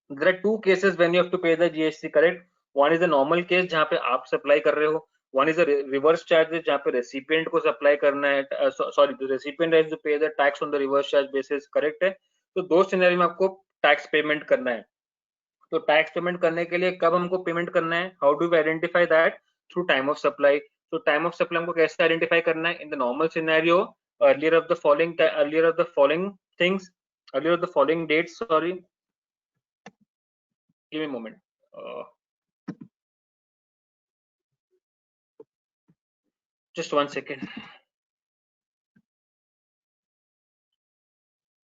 A: there are two cases when you have to pay the GST. Correct? One is the normal case जहाँ पे आप supply कर रहे हो. One is the reverse charges जहाँ पे recipient को supply करना है. Sorry, the recipient has to pay the tax on the reverse charge basis. Correct है? तो दो सिनेरियो में आपको tax payment करना है. तो tax payment करने के लिए कब हमको payment करना है? How do we identify that? through time of supply. So time of supply हमको कैसे आइडेंटिफाई करना है? In the normal scenario, earlier of the following things, earlier of the following dates. Sorry, give me a moment. Just 1 second.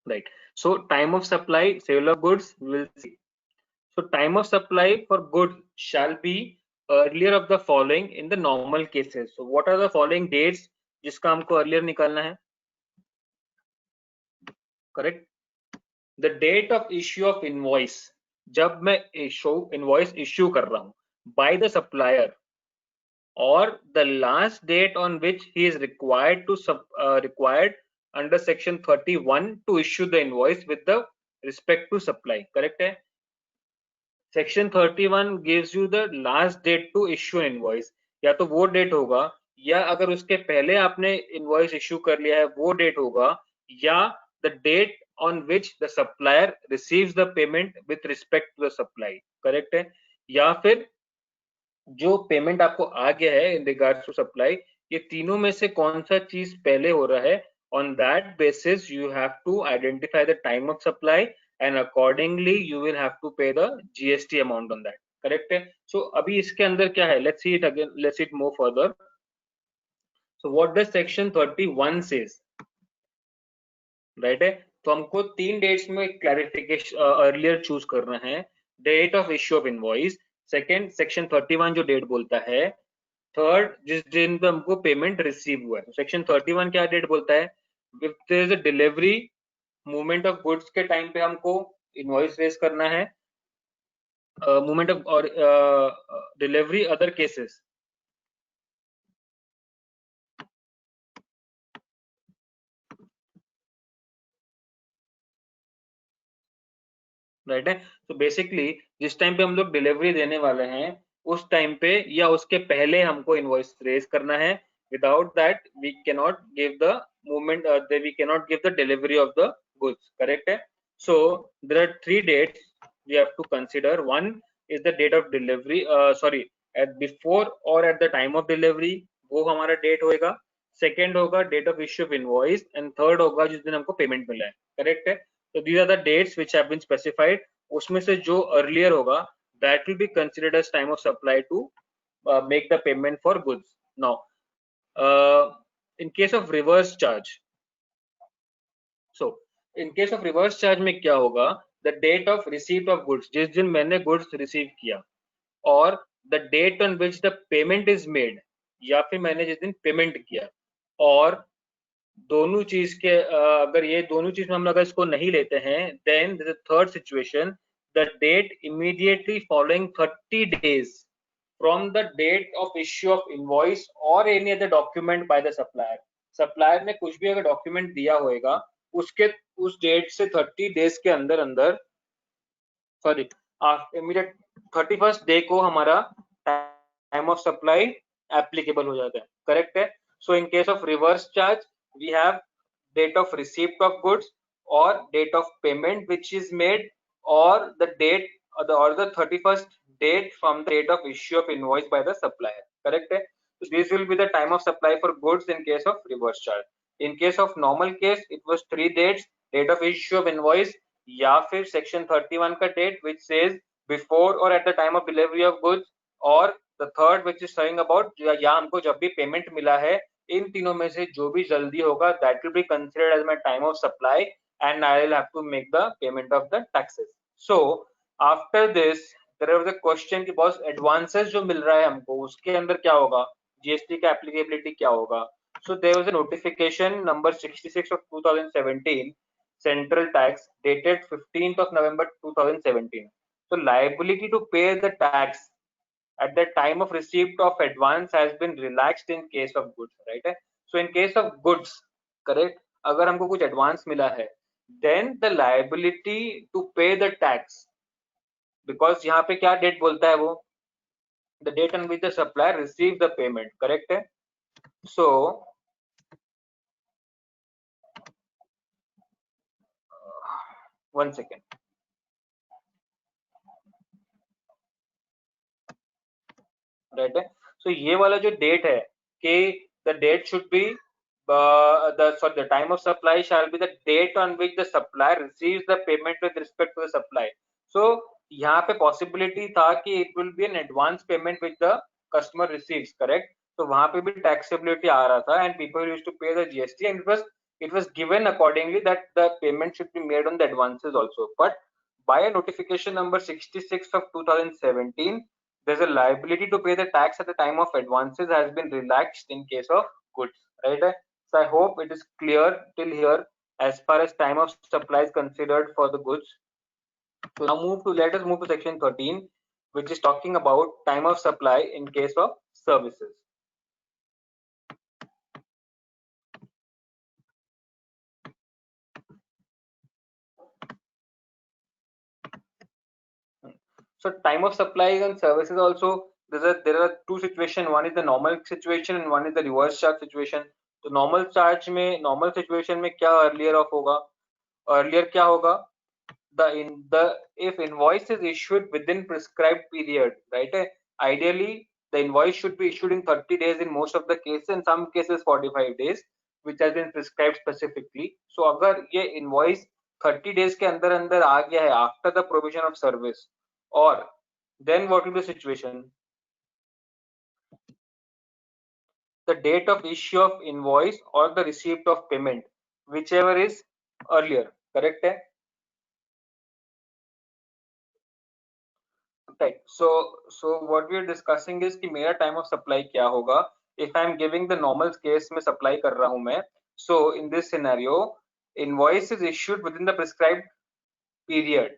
A: Right. So time of supply, sale of goods, we will see. So time of supply for goods shall be earlier of the following in the normal cases. So what are the following dates जिसका हमको earlier निकालना है? Correct. The date of issue of invoice. जब मैं invoice issue कर रहा हूँ by the supplier, or the last date on which he is required under section 31 to issue the invoice with the respect to supply. Correct है? Section 31 gives you the last date to issue invoice. या तो वो date होगा, या अगर उसके पहले आपने इनवॉइस इश्यू कर लिया है वो डेट होगा, या the date on which the supplier receives the payment with respect to the supply. Correct है? या फिर जो पेमेंट आपको आ गया है इन रिगार्ड्स टू सप्लाई, ये तीनों में से कौन सा चीज पहले हो रहा है? On that basis you have to identify the time of supply, and accordingly you will have to pay the GST amount on that. Correct है? So अभी इसके अंदर क्या है? Let's see it again. Let's see it more further. So what does section 31 says? Right है? तो हमको तीन डेट्स में क्लैरिफिकेशन अर्लियर चूज करना है. Date of issue of invoice, second section 31 जो डेट बोलता है, थर्ड जिस दिन पे हमको पेमेंट रिसीव हुआ है. सेक्शन 31 क्या डेट बोलता है? If there is a delivery, movement of goods के टाइम पे हमको इनवॉइस रेज करना है. मूवमेंट ऑफ और डिलीवरी अदर केसेस. राइट है? तो बेसिकली जिस टाइम पे हम लोग डिलीवरी देने वाले हैं उस टाइम पे या उसके पहले हमको इनवॉइस रेज करना है. Without that we cannot give the movement, we cannot give the delivery of the goods. Correct है? So there are three dates we have to consider. One is the date of delivery, sorry, at before or at the time of delivery, वो हमारा date होएगा. Second होगा date of issue of invoice, and third होगा जिस दिन हमको payment मिला है. करेक्ट है? So these are the dates which have been specified. उसमें से जो earlier होगा that will be considered as time of supply to make the payment for goods. Now, in case of reverse charge, so in case of reverse charge में क्या होगा? The date of receipt of goods, जिस दिन मैंने goods receive किया, और the date on which the payment is made, या फिर मैंने जिस दिन पेमेंट किया, और दोनों चीज के अगर ये दोनों चीज में हम अगर इसको नहीं लेते हैं, then this third situation, the date immediately following 30 days from the date of issue of invoice or any other document by the supplier. Supplier ने कुछ भी अगर डॉक्यूमेंट दिया होएगा उसके उस डेट से 30 days के अंदर अंदर, सॉरी, इमीडिएट 31st डे को हमारा टाइम ऑफ सप्लाई एप्लीकेबल हो जाता है. करेक्ट है? So in case of reverse charge we have date of receipt of goods or date of payment which is made, or the date or the 31st date from the date of issue of invoice by the supplier. Correct hai? So this will be the time of supply for goods in case of reverse charge. In case of normal case it was three dates: date of issue of invoice, या फिर section 31 का date which says before or at the time of delivery of goods, और the third which is saying about या हमको जब भी payment मिला है, इन तीनों में से जो भी जल्दी होगा that will be considered as my time of supply, and I will have to make the payment of the taxes. So after this there was a question कि बॉस एडवांसेस जो मिल रहा है हमको उसके अंदर क्या होगा, जीएसटी का एप्लीकेबिलिटी क्या होगा. So there was a notification number 66 of 2017, central tax, dated 15th of November 2017. So liability to pay the tax at the time of receipt of advance has been relaxed in case of goods. Right? So in case of goods, correct, अगर हमको कुछ advance मिला है, then the liability to pay the tax, because यहाँ पे क्या date बोलता है वो, the date on which the supplier receives the payment. Correct है? So one second. Right? So ये वाला जो date है कि the date should be the time of supply shall be the date on which the supplier receives the payment with respect to the supply. So यहाँ पे possibility था कि it will be an advance payment which the customer receives, correct? तो वहाँ पे भी taxability आ रहा था and people used to pay the GST and it was given accordingly that the payment should be made on the advances also. But by a notification number 66 of 2017, there's a liability to pay the tax at the time of advances has been relaxed in case of goods, right? So I hope it is clear till here as far as time of supply is considered for the goods. So now let us move to section 13, which is talking about time of supply in case of services. So time of supply and services also, there are two situations. One is the normal situation and one is the reverse charge situation. तो normal charge में normal situation में क्या earlier off होगा? Earlier क्या होगा? If invoice is issued within prescribed period, right? Ideally, the invoice should be issued in 30 days in most of the cases, in some cases 45 days, which has been prescribed specifically. So अगर ये invoice 30 days के अंदर अंदर आ गया है after the provision of service, or then what will be the situation? The date of issue of invoice or the receipt of payment, whichever is earlier, correct है? Right. So what we are discussing is कि मेरा time of supply क्या होगा? If I am giving the normal case में supply कर रहा हूँ मैं, so in this scenario, invoice is issued within the prescribed period,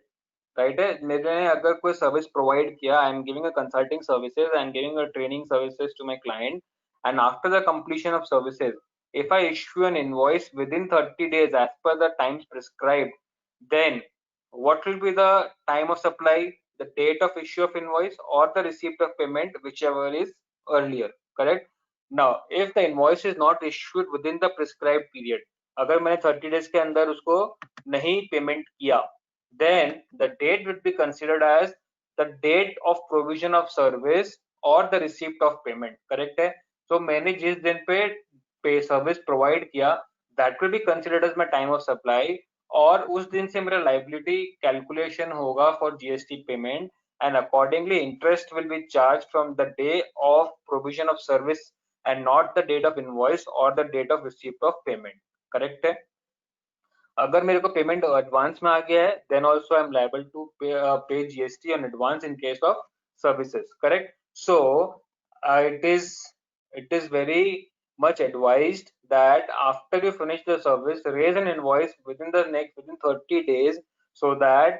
A: right? मैंने अगर कोई service provide किया, I am giving a consulting services, I am giving a training services to my client, and after the completion of services, if I issue an invoice within 30 days as per the times prescribed, then what will be the time of supply? The date of issue of invoice or the receipt of payment, whichever is earlier, correct? Now if the invoice is not issued within the prescribed period, अगर मैंने 30 days के अंदर उसको नहीं payment किया, then the date would be considered as the date of provision of service or the receipt of payment, correct है? So मैंने जिस दिन पे सर्विस प्रोवाइड किया, that will be considered as my time of supply, और उस दिन से मेरा लाइबिलिटी कैलकुलेशन होगा for GST payment, and accordingly interest will be charged from the day of provision of service and not the date of invoice और the date of receipt of payment, correct है? अगर मेरे को payment advance में आ गया है, then also I am liable to pay GST on advance in case of services, correct? So it is very much advised that after you finish the service, raise an invoice within 30 days, so that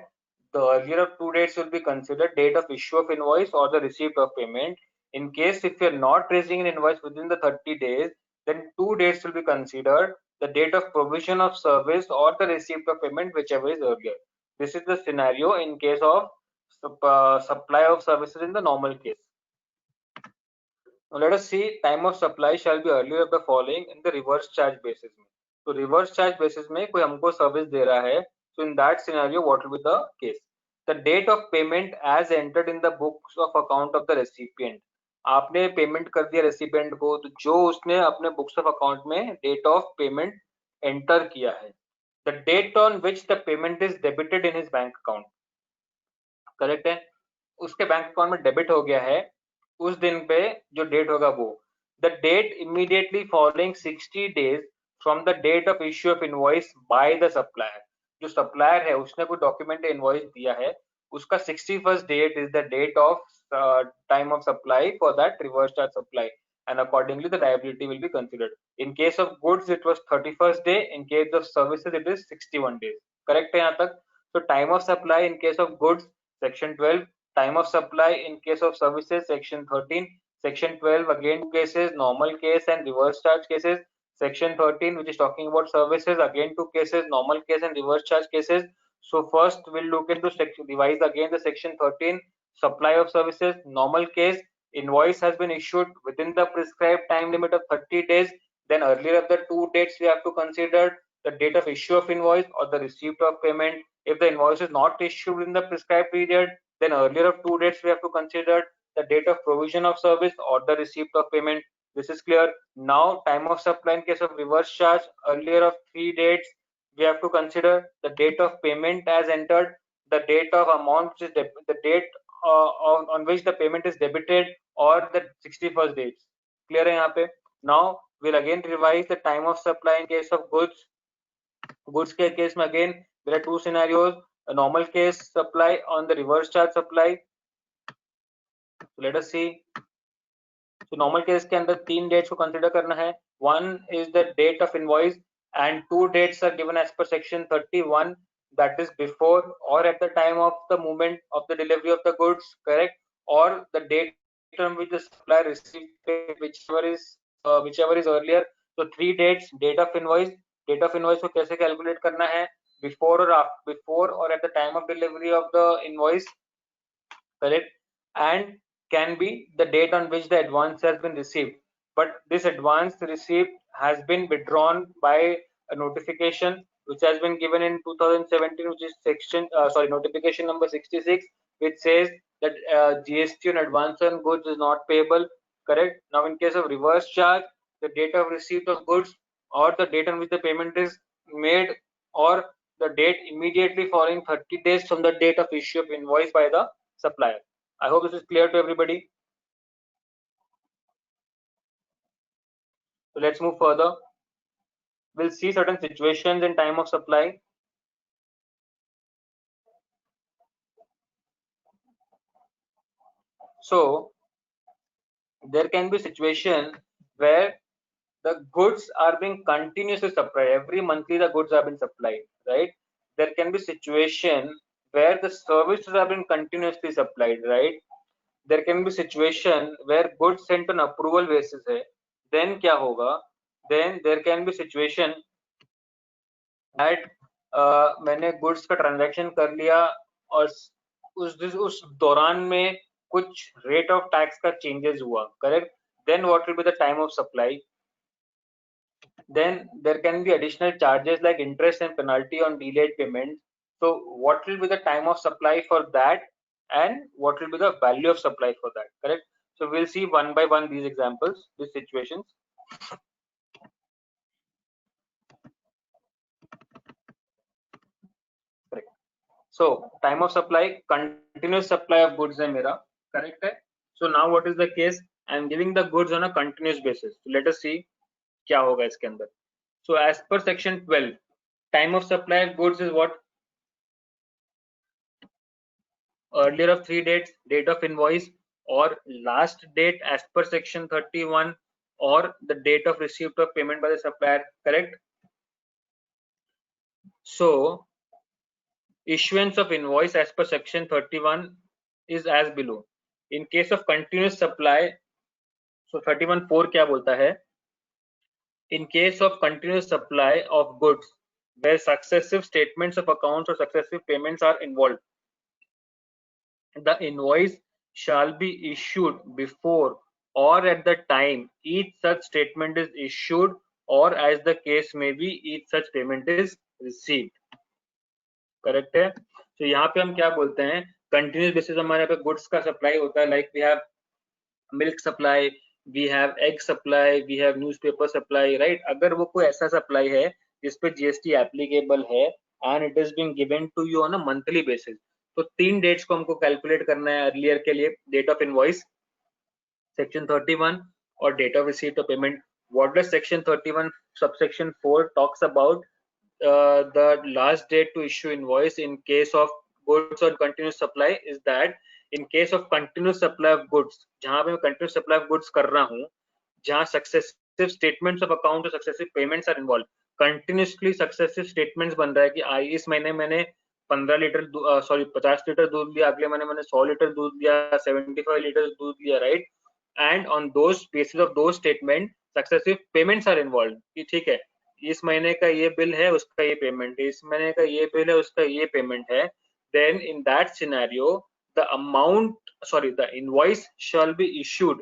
A: the earlier of two dates will be considered date of issue of invoice or the receipt of payment. In case if you're not raising an invoice within the 30 days, then two dates will be considered, the date of provision of service or the receipt of payment, whichever is earlier. This is the scenario in case of supply of services in the normal case. Now let us see time of supply shall be earlier of the following in the reverse charge basis में. तो reverse charge basis में कोई हमको service दे रहा है, so in that scenario what will be the case? The date of payment as entered in the books of account of the recipient. आपने payment कर दिया रेसिपिएंट को, तो जो उसने अपने बुक्स ऑफ अकाउंट में डेट ऑफ पेमेंट एंटर किया है, the date on which the payment is debited in his bank account, correct है? उसके बैंक अकाउंट में डेबिट हो गया है, उस दिन पे जो डेट होगा वो the date immediately following 60 days from the date of issue of invoice by the supplier. जो सप्लायर है उसने कोई डॉक्यूमेंट इनवॉइस दिया है, उसका 61st date is the date of time of supply for that reverse charge supply, and accordingly the liability will be considered. In case of goods it was 31st day, in case of services it is 61 days, correct है यहाँ तक? So time of supply in case of goods section 12, time of supply in case of services section 13, section 12 again cases, normal case and reverse charge cases, section 13 which is talking about services, again two cases, normal case and reverse charge cases. So first we'll look into revise again the section 13, supply of services, normal case, invoice has been issued within the prescribed time limit of 30 days, then earlier of the two dates we have to consider the date of issue of invoice or the receipt of payment. If the invoice is not issued in the prescribed period, then earlier of two dates we have to consider the date of provision of service or the receipt of payment. This is clear. Now time of supply in case of reverse charge, earlier of 3 dates, we have to consider the date of payment as entered, the date of amount which is the date on which the payment is debited, or the 61st dates. Clear है यहाँ पे? Now we'll again revise the time of supply in case of goods. Goods के case में again there are two scenarios, a normal case supply on the reverse charge supply. So let us see. So normal case के अंदर 3 dates को consider करना है. One is the date of invoice and 2 dates are given as per section 31, that is before or at the time of the movement of the delivery of the goods, correct, or the date on which the supplier received it, whichever is earlier. So 3 dates, date of invoice को कैसे calculate करना है, before or at the time of delivery of the invoice, correct, and can be the date on which the advance has been received, but this advance received has been withdrawn by a notification which has been given in 2017, which is notification number 66, which says that GST on advance on goods is not payable, correct. Now in case of reverse charge, the date of receipt of goods or the date on which the payment is made, or the date immediately following 30 days from the date of issue of invoice by the supplier. I hope this is clear to everybody. So let's move further. We'll see certain situations in time of supply. So there can be situation where the goods are being continuously supplied. Every monthly the goods are being supplied, right? There can be situation where the services are being continuously supplied, right? There can be situation where goods sent on approval basis है. Then क्या होगा? Then there can be situation that मैंने goods का transaction कर लिया और उस दौरान में कुछ rate of tax का changes हुआ, correct? Then what will be the time of supply? Then there can be additional charges like interest and penalty on delayed payment. So what will be the time of supply for that, and what will be the value of supply for that, correct? So we'll see one by one these examples, these situations. Correct. So time of supply, continuous supply of goods है मेरा, correct है? So now what is the case? I am giving the goods on a continuous basis. So let us see क्या होगा इसके अंदर. So as per section 12, time of supply of goods is what? Earlier of 3 dates, date of invoice, or last date as per section 31, or the date of receipt of payment by the supplier, correct? So issuance of invoice as per section 31 is as below. In case of continuous supply, so 31(4) क्या बोलता है? In case of continuous supply of goods where successive statements of accounts or successive payments are involved, the invoice shall be issued before or at the time each such statement is issued, or as the case may be, each such payment is received. Correct है? तो यहाँ पे हम क्या बोलते हैं, continuous basis हमारे पे गुड्स का सप्लाई होता है, like we have milk supply, we have egg supply, we have newspaper supply, right? अगर वो कोई ऐसा सप्लाई है जिसपे जीएसटी एप्लीकेबल है and it is being given to you on a monthly basis, तो 3 डेट्स को हमको कैलकुलेट करना है अर्लियर के लिए, डेट ऑफ इनवॉइस सेक्शन 31 और date of receipt of payment. What does section 31 subsection 4 talks about? The last date to issue invoice in case of goods on continuous supply is that in case of continuous supply of goods, जहां पे मैं continuous supply of goods कर रहा हूँ, जहां successive statements of account और successive payments are involved, continuously successive statements बन रहा है कि इस महीने मैंने 50 लीटर दूध लिया, अगले महीने मैंने 100 लीटर दूध लिया, 75 लीटर दूध लिया, right? And on those basis of those statement successive payments are involve कि ठीक है, इस महीने का ये बिल है, उसका ये पेमेंट है, इस महीने का ये बिल है, उसका ये पेमेंट है. Then in that scenario, the invoice shall be issued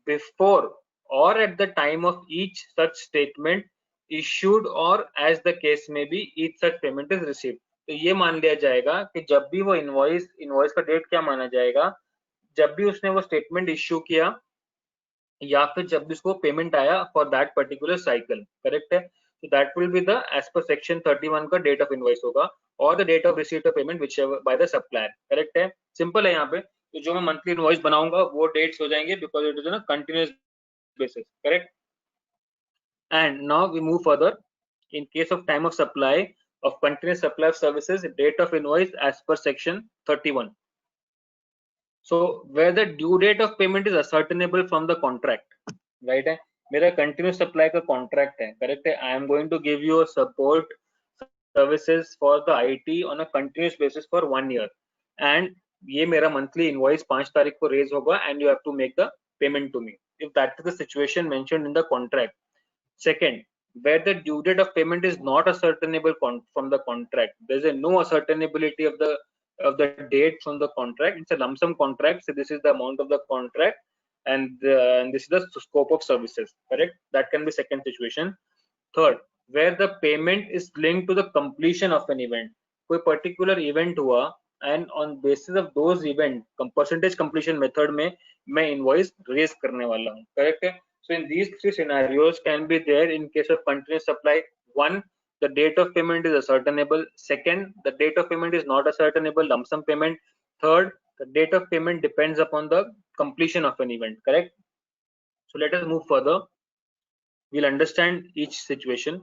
A: before or at the time of each such statement issued, or as the case may be, each such payment is received. तो ये मान लिया जाएगा कि जब भी वो इनवॉइस का डेट क्या माना जाएगा, जब भी उसने वो स्टेटमेंट इश्यू किया या फिर जब भी उसको पेमेंट आया for that particular cycle, correct है। तो that will be the as per section 31 का डेट ऑफ इनवॉइस होगा और the date of receipt of payment which by the supplier, correct है। सिंपल है यहाँ पे। तो जो मैं मंथली इनवॉइस बनाऊंगा वो डेट्स हो जाएंगे बिकॉज इट इज ना continuous basis, correct? And now we move further. In case of time of supply of continuous supply of services, date of invoice as per section 31. So where the due date of payment is ascertainable from the contract, right? है मेरा continuous supply का contract है, correct है। I am going to give you a support services for the IT on a continuous basis for 1 year, and ये मेरा monthly invoice 5 तारीख को raise होगा and you have to make the payment to me if that is the situation mentioned in the contract. Second, where the due date of payment is not ascertainable from the contract, there is a no ascertainability of the date from the contract. It's a lump sum contract, so this is the amount of the contract, and this is the scope of services, correct? That can be second situation. Third, where the payment is linked to the completion of an event. कोई particular event हुआ and on basis of those event percentage completion method में मैं invoice raise करने वाला हूँ, correct है। So in these three scenarios can be there in case of continuous supply. One, the date of payment is ascertainable. Second, the date of payment is not ascertainable, lump sum payment. Third, the date of payment depends upon the completion of an event, correct? So let us move further. We'll understand each situation.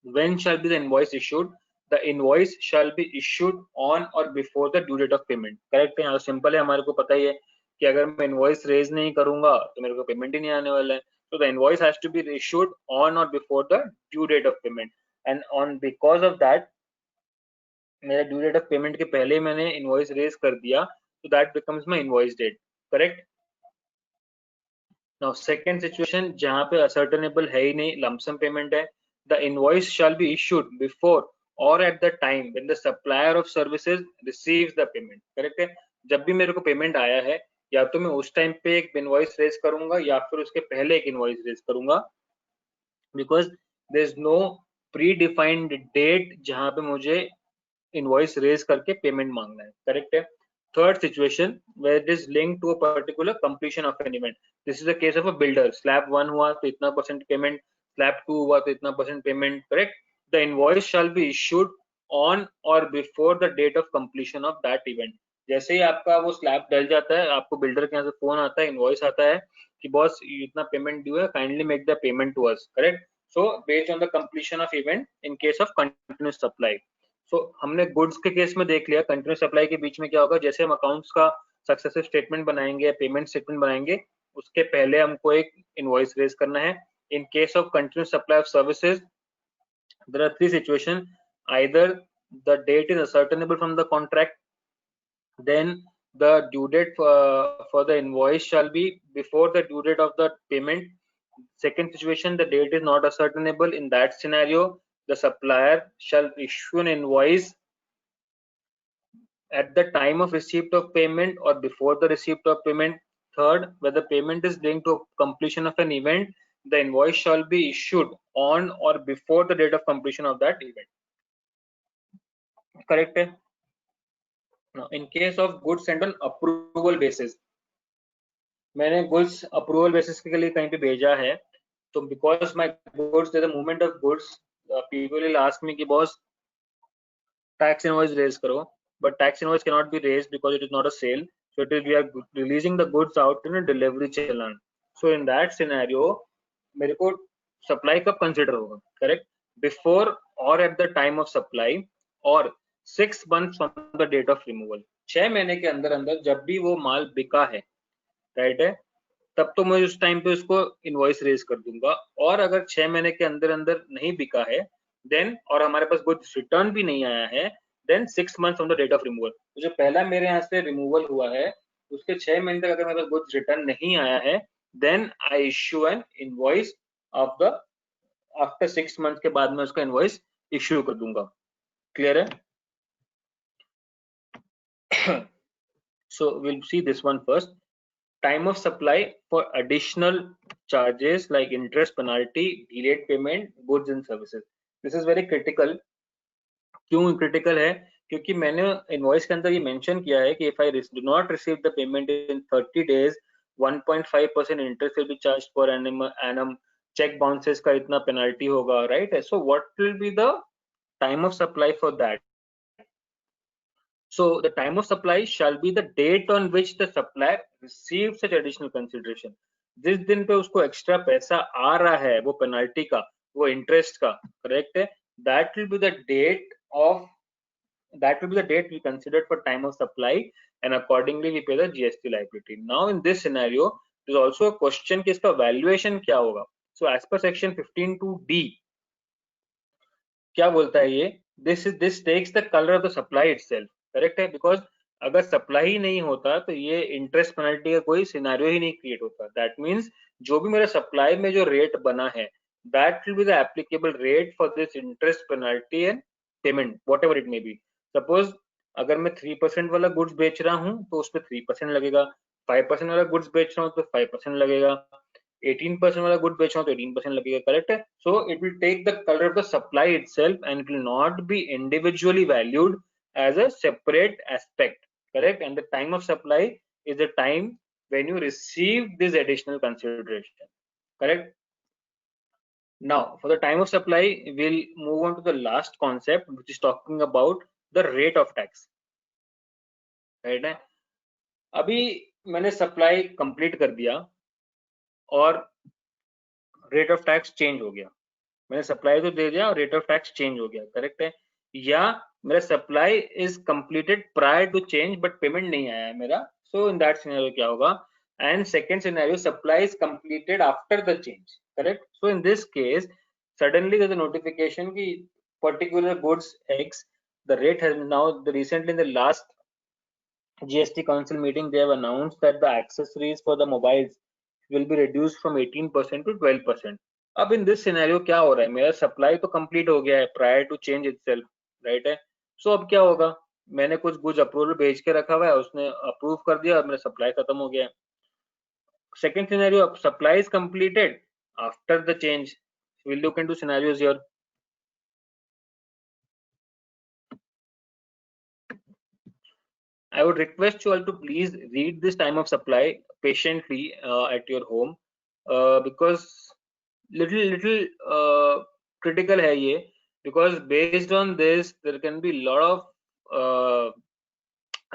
A: When shall be the invoice issued? The invoice shall be issued on or before the due date of payment, correct है। यहाँ simple है, हमारे को पता ही है कि अगर मैं इनवॉइस रेज नहीं करूंगा तो मेरे को पेमेंट ही नहीं आने वाला है। So the invoice has to be issued on or before the due date of payment, and on because of that मेरा ड्यू डेट ऑफ पेमेंट के पहले ही मैंने इनवॉइस रेज कर दिया, so that becomes my invoice date, correct? Now second situation जहाँ पे ascertainable है ही नहीं, lump sum payment है, the invoice shall be issued before or at the time when the supplier of services receives the payment, correct है। जब भी मेरे को पेमेंट आया है या तो मैं उस टाइम पे एक इनवॉइस रेज करूंगा या फिर उसके पहले एक इनवॉइस रेज करूंगा, because there is no predefined date जहाँ पे मुझे इनवॉइस रेज करके पेमेंट मांगना है, करेक्ट है। Third situation where it is linked to a particular completion of an event. This is the case of a builder. Slab 1 हुआ तो इतना % payment, slab 2 हुआ तो इतना % payment, correct? The invoice shall be issued on or before the date of completion of that event. जैसे ही आपका वो slab डल जाता है, आपको बिल्डर के यहाँ से फोन आता है, इनवॉइस आता है कि बॉस इतना पेमेंट ड्यू है, kindly make the payment to us, correct? So based on the completion of event in case of continuous supply. So हमने गुड्स के केस में देख लिया, कंटिन्यूस सप्लाई के बीच में क्या होगा, जैसे हम अकाउंट्स का सक्सेसिव स्टेटमेंट बनाएंगे, पेमेंट स्टेटमेंट बनाएंगे, उसके पहले हमको एक इनवॉइस रेज करना है। इन case of continuous supply of services there are three situations: either the date is ascertainable from the contract, then the due date for the invoice shall be before the due date of the payment. Second situation, the date is not ascertainable. In that scenario, the supplier shall issue an invoice at the time of receipt of payment or before the receipt of payment. Third, where the payment is linked to completion of an event, the invoice shall be issued on or before the date of completion of that event, correct? Now in case of goods sent on approval basis, मैंने goods approval basis के लिए कहीं पे भेजा है, तो because my goods, there's a movement of goods, people will ask me कि boss tax invoice raise करो, but tax invoice cannot be raised because it is not a sale, so it is we are releasing the goods out in a delivery challan. So in that scenario मेरे को supply कब consider होगा, correct? Before or at the time of supply or 6 months from the date of removal. 6 महीने के अंदर अंदर जब भी वो माल बिका है, राइट है, तब तो मैं उस टाइम पे उसको इनवॉइस रेज कर दूंगा। और अगर 6 महीने के अंदर अंदर नहीं बिका है देन, और हमारे पास गुड्स रिटर्न भी नहीं आया है, then 6 months from the date of removal. तो जो पहला मेरे यहाँ से रिमूवल हुआ है उसके 6 महीने तक अगर मेरे पास गुड्स रिटर्न नहीं आया है, then I issue an invoice of the after 6 month के बाद में उसका इनवॉइस इश्यू कर दूंगा। क्लियर है? So we'll see this one first. Time of supply for additional charges like interest, penalty, delayed payment, goods and services. This is very critical. क्यों critical है? क्योंकि मैंने इनवॉइस के अंदर ये मेंशन किया है कि if I do not receive the payment in 30 days 1.5% interest will be charge for annum, cheque bounces का इतना पेनल्टी होगा, right? So what will be the time of supply for that? So the time of supply shall be the date on which the supplier received such additional consideration. जिस दिन पे उसको extra पैसा आ रहा है वो पेनल्टी का, वो इंटरेस्ट का, करेक्ट है, that will be the date we considered for time of supply, and accordingly we pay the GST liability. Now in this scenario there is also a question कि इसका valuation क्या होगा? So as per section 15(2)(d) क्या बोलता है ये? This takes the color of the supply itself, correct है? Because अगर सप्लाई ही नहीं होता तो ये इंटरेस्ट पेनल्टी का कोई सिनेरियो ही नहीं क्रिएट होता. दैट मीन्स जो भी मेरा सप्लाई में जो रेट बना है that will be the applicable rate for this interest penalty and payment what ever it may B. Suppose अगर मैं 3% वाला गुड्स बेच रहा हूँ तो उस पर 3% लगेगा, 5% वाला गुड्स बेच रहा हूँ तो 5% लगेगा, 18% वाला गुड बेच रहा हूँ तो 18% लगेगा, करेक्ट है? So it will take the colour of the supply itself and it will not be individually valued as a separate aspect, correct? And the time of supply is the time when you receive this additional consideration, correct? Now for the time of supply we'll move on to the last concept, which is talking about the rate of tax, right? है अभी मैंने supply complete कर दिया और rate of tax change हो गया. मैंने supply तो दे दिया और रेट ऑफ टैक्स चेंज हो गया, करेक्ट है? या मेरा supply is completed prior to change but payment नहीं आया है मेरा. सो इन दैट सिनेरियो क्या होगा? And second scenario, supply is completed after the change, correct? So in this case suddenly there is a notification कि particular goods X, the rate has now, recently in the last GST council meeting they have announced that the accessories for the mobiles will be reduced from 18% to 12%. अब इन this scenario क्या हो रहा है? मेरा supply तो complete हो गया है prior to change itself, right है? सो अब क्या होगा? मैंने कुछ गुड्स अप्रूवल भेज के रखा हुआ है, उसने अप्रूव कर दिया और मेरा सप्लाई खत्म हो गया है. Second scenario, supply is completed after the change. Will look into scenarios here. I would request you all to please read this time of supply patiently at your home, because little critical है ये, because based on this there can be lot of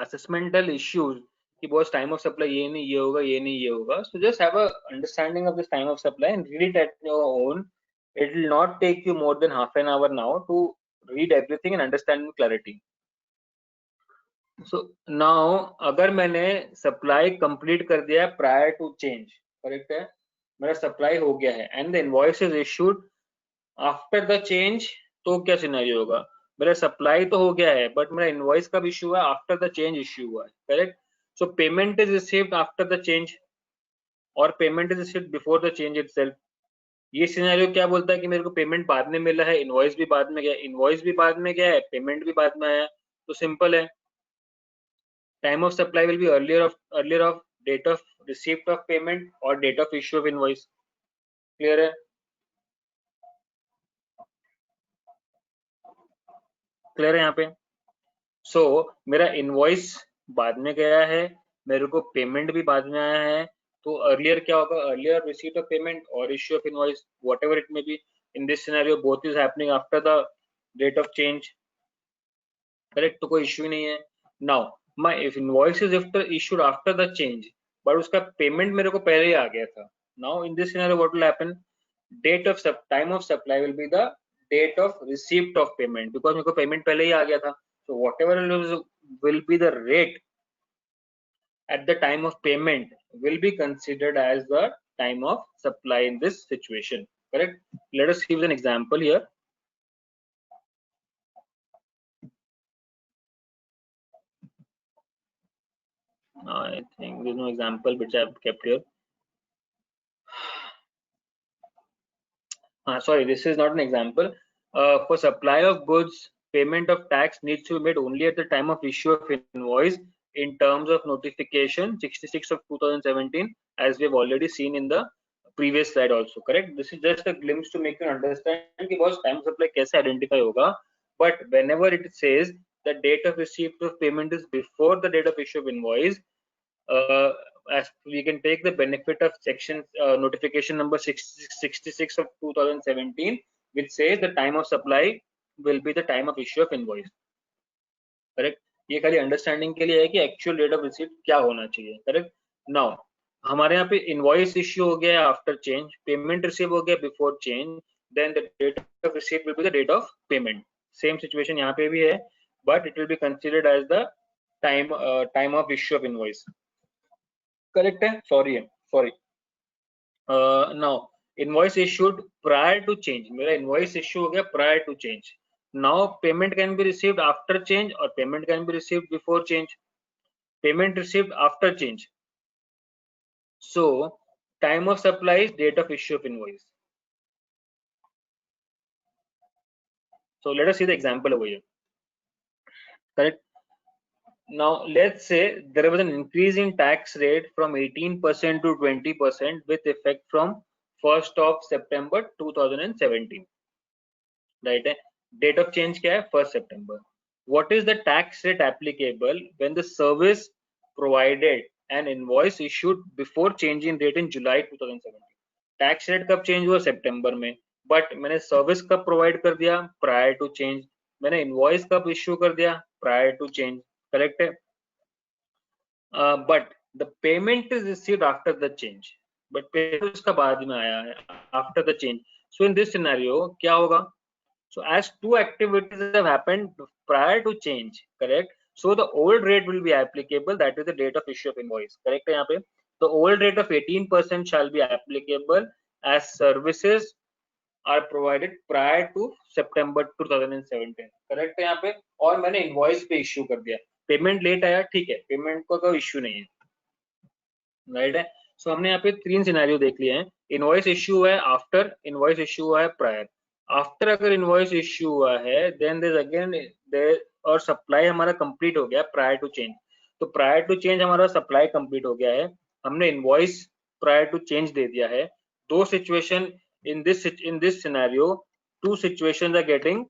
A: assessmental issues कि boss time of supply ये नहीं ये होगा, ये नहीं ये होगा. So just have a understanding of this time of supply and read it at your own. It will not take you more than half an hour now to read everything and understand with clarity. So now अगर मैंने supply complete कर दिया prior to change, correct है, मेरा supply हो गया है and the invoice is issued after the change, तो क्या सिनेरियो होगा? मेरा सप्लाई तो हो गया है बट मेरा इनवॉइस कब इशू हुआ? आफ्टर द चेंज इशू हुआ है, correct? So payment is received after the change और payment is received before the change itself. ये सिनेरियो क्या बोलता है कि मेरे को पेमेंट बाद में मिला है, इनवॉइस भी बाद में गया, इनवॉइस भी बाद में गया है, पेमेंट भी बाद में आया. तो सिंपल है, time of supply will be earlier of date of receipt of payment or date of issue of invoice. Clear है? क्लियर है यहाँ पे? सो मेरा इनवॉइस बाद में गया है, मेरे को पेमेंट भी बाद में आया है, तो अर्लियर क्या होगा? अर्लियर रिसीट ऑफ पेमेंट और issue of invoice, whatever it may be. In this scenario both is happening after the date of change, correct? तो कोई इश्यू नहीं है. Now my invoice is issued after the change but उसका payment मेरे को पहले ही आ गया था. Now in this scenario what will happen? Date of time of supply will be the date of receipt of payment, because मेरे को पेमेंट पहले ही आ गया था. So whatever will be the rate at the time of payment will be considered as the time of supply in this situation, correct? Let us give an example here. I think there's no example which I've kept here. Sorry, this is not an example. For supply of goods, payment of tax needs to be made only at the time of issue of invoice in terms of notification 66 of 2017, as we have already seen in the previous slide also, correct? This is just a glimpse to make you understand कि boss time supply कैसे identify होगा. But whenever it says the date of receipt of payment is before the date of issue of invoice, as we can take the benefit of section notification number 66 of 2017, which says the time of supply will be the time of issue of invoice. Correct, ये खाली understanding के लिए है कि actual date of receipt क्या होना चाहिए. Correct. Now हमारे यहाँ पे इनवॉइस इश्यू हो गया आफ्टर चेंज, पेमेंट रिसीव हो गया before change, then the date of receipt will be the date of payment. Same situation यहाँ पे भी है, but it will be considered as the time of issue of invoice. Correct है, sorry. Now invoice issued prior to change, मेरा invoice issue हो गया prior to change. Now payment can be received after change or payment can be received before change. Payment received after change. So time of supply is date of issue of invoice. So let us see the example over here. Correct. Now let's say there was an increase in tax rate from 18% to 20% with effect from 1st of September 2017. Right. Date of change क्या है? 1st September. What is the tax rate applicable when the service provided an invoice issued before change in rate in July 2017? Tax rate कब change हुआ? September में. But मैंने service कब provide कर दिया? Prior to change. मैंने invoice कब issue कर दिया? Prior to change. Correct है? But the payment is received after the change. But payment उसका बाद में आया है, after the change. So in this scenario क्या होगा? So as two activities have happened prior to change, correct? So the old rate will be applicable, that is the date of issue of invoice. Correct है यहाँ पे? The old rate of 18% shall be applicable as services are provided prior to September 2017. Correct है यहाँ पे? और मैंने invoice पे issue कर दिया. Payment late आया, ठीक है, payment को कोई issue नहीं है. Right है? So हमने यहाँ पे 3 सिनेरियो देख लिए हैं. Invoice issue हुआ है after, invoice issue हुआ है prior. आफ्टर अगर इनवॉइस इश्यू हुआ है, देन देयर अगेन देयर और सप्लाई हमारा कंप्लीट हो गया प्रायर टू चेंज. तो प्रायर टू चेंज हमारा सप्लाई कंप्लीट हो गया है, हमने इनवॉइस प्रायर टू चेंज दे दिया है. दो situation in this scenario, two situations are getting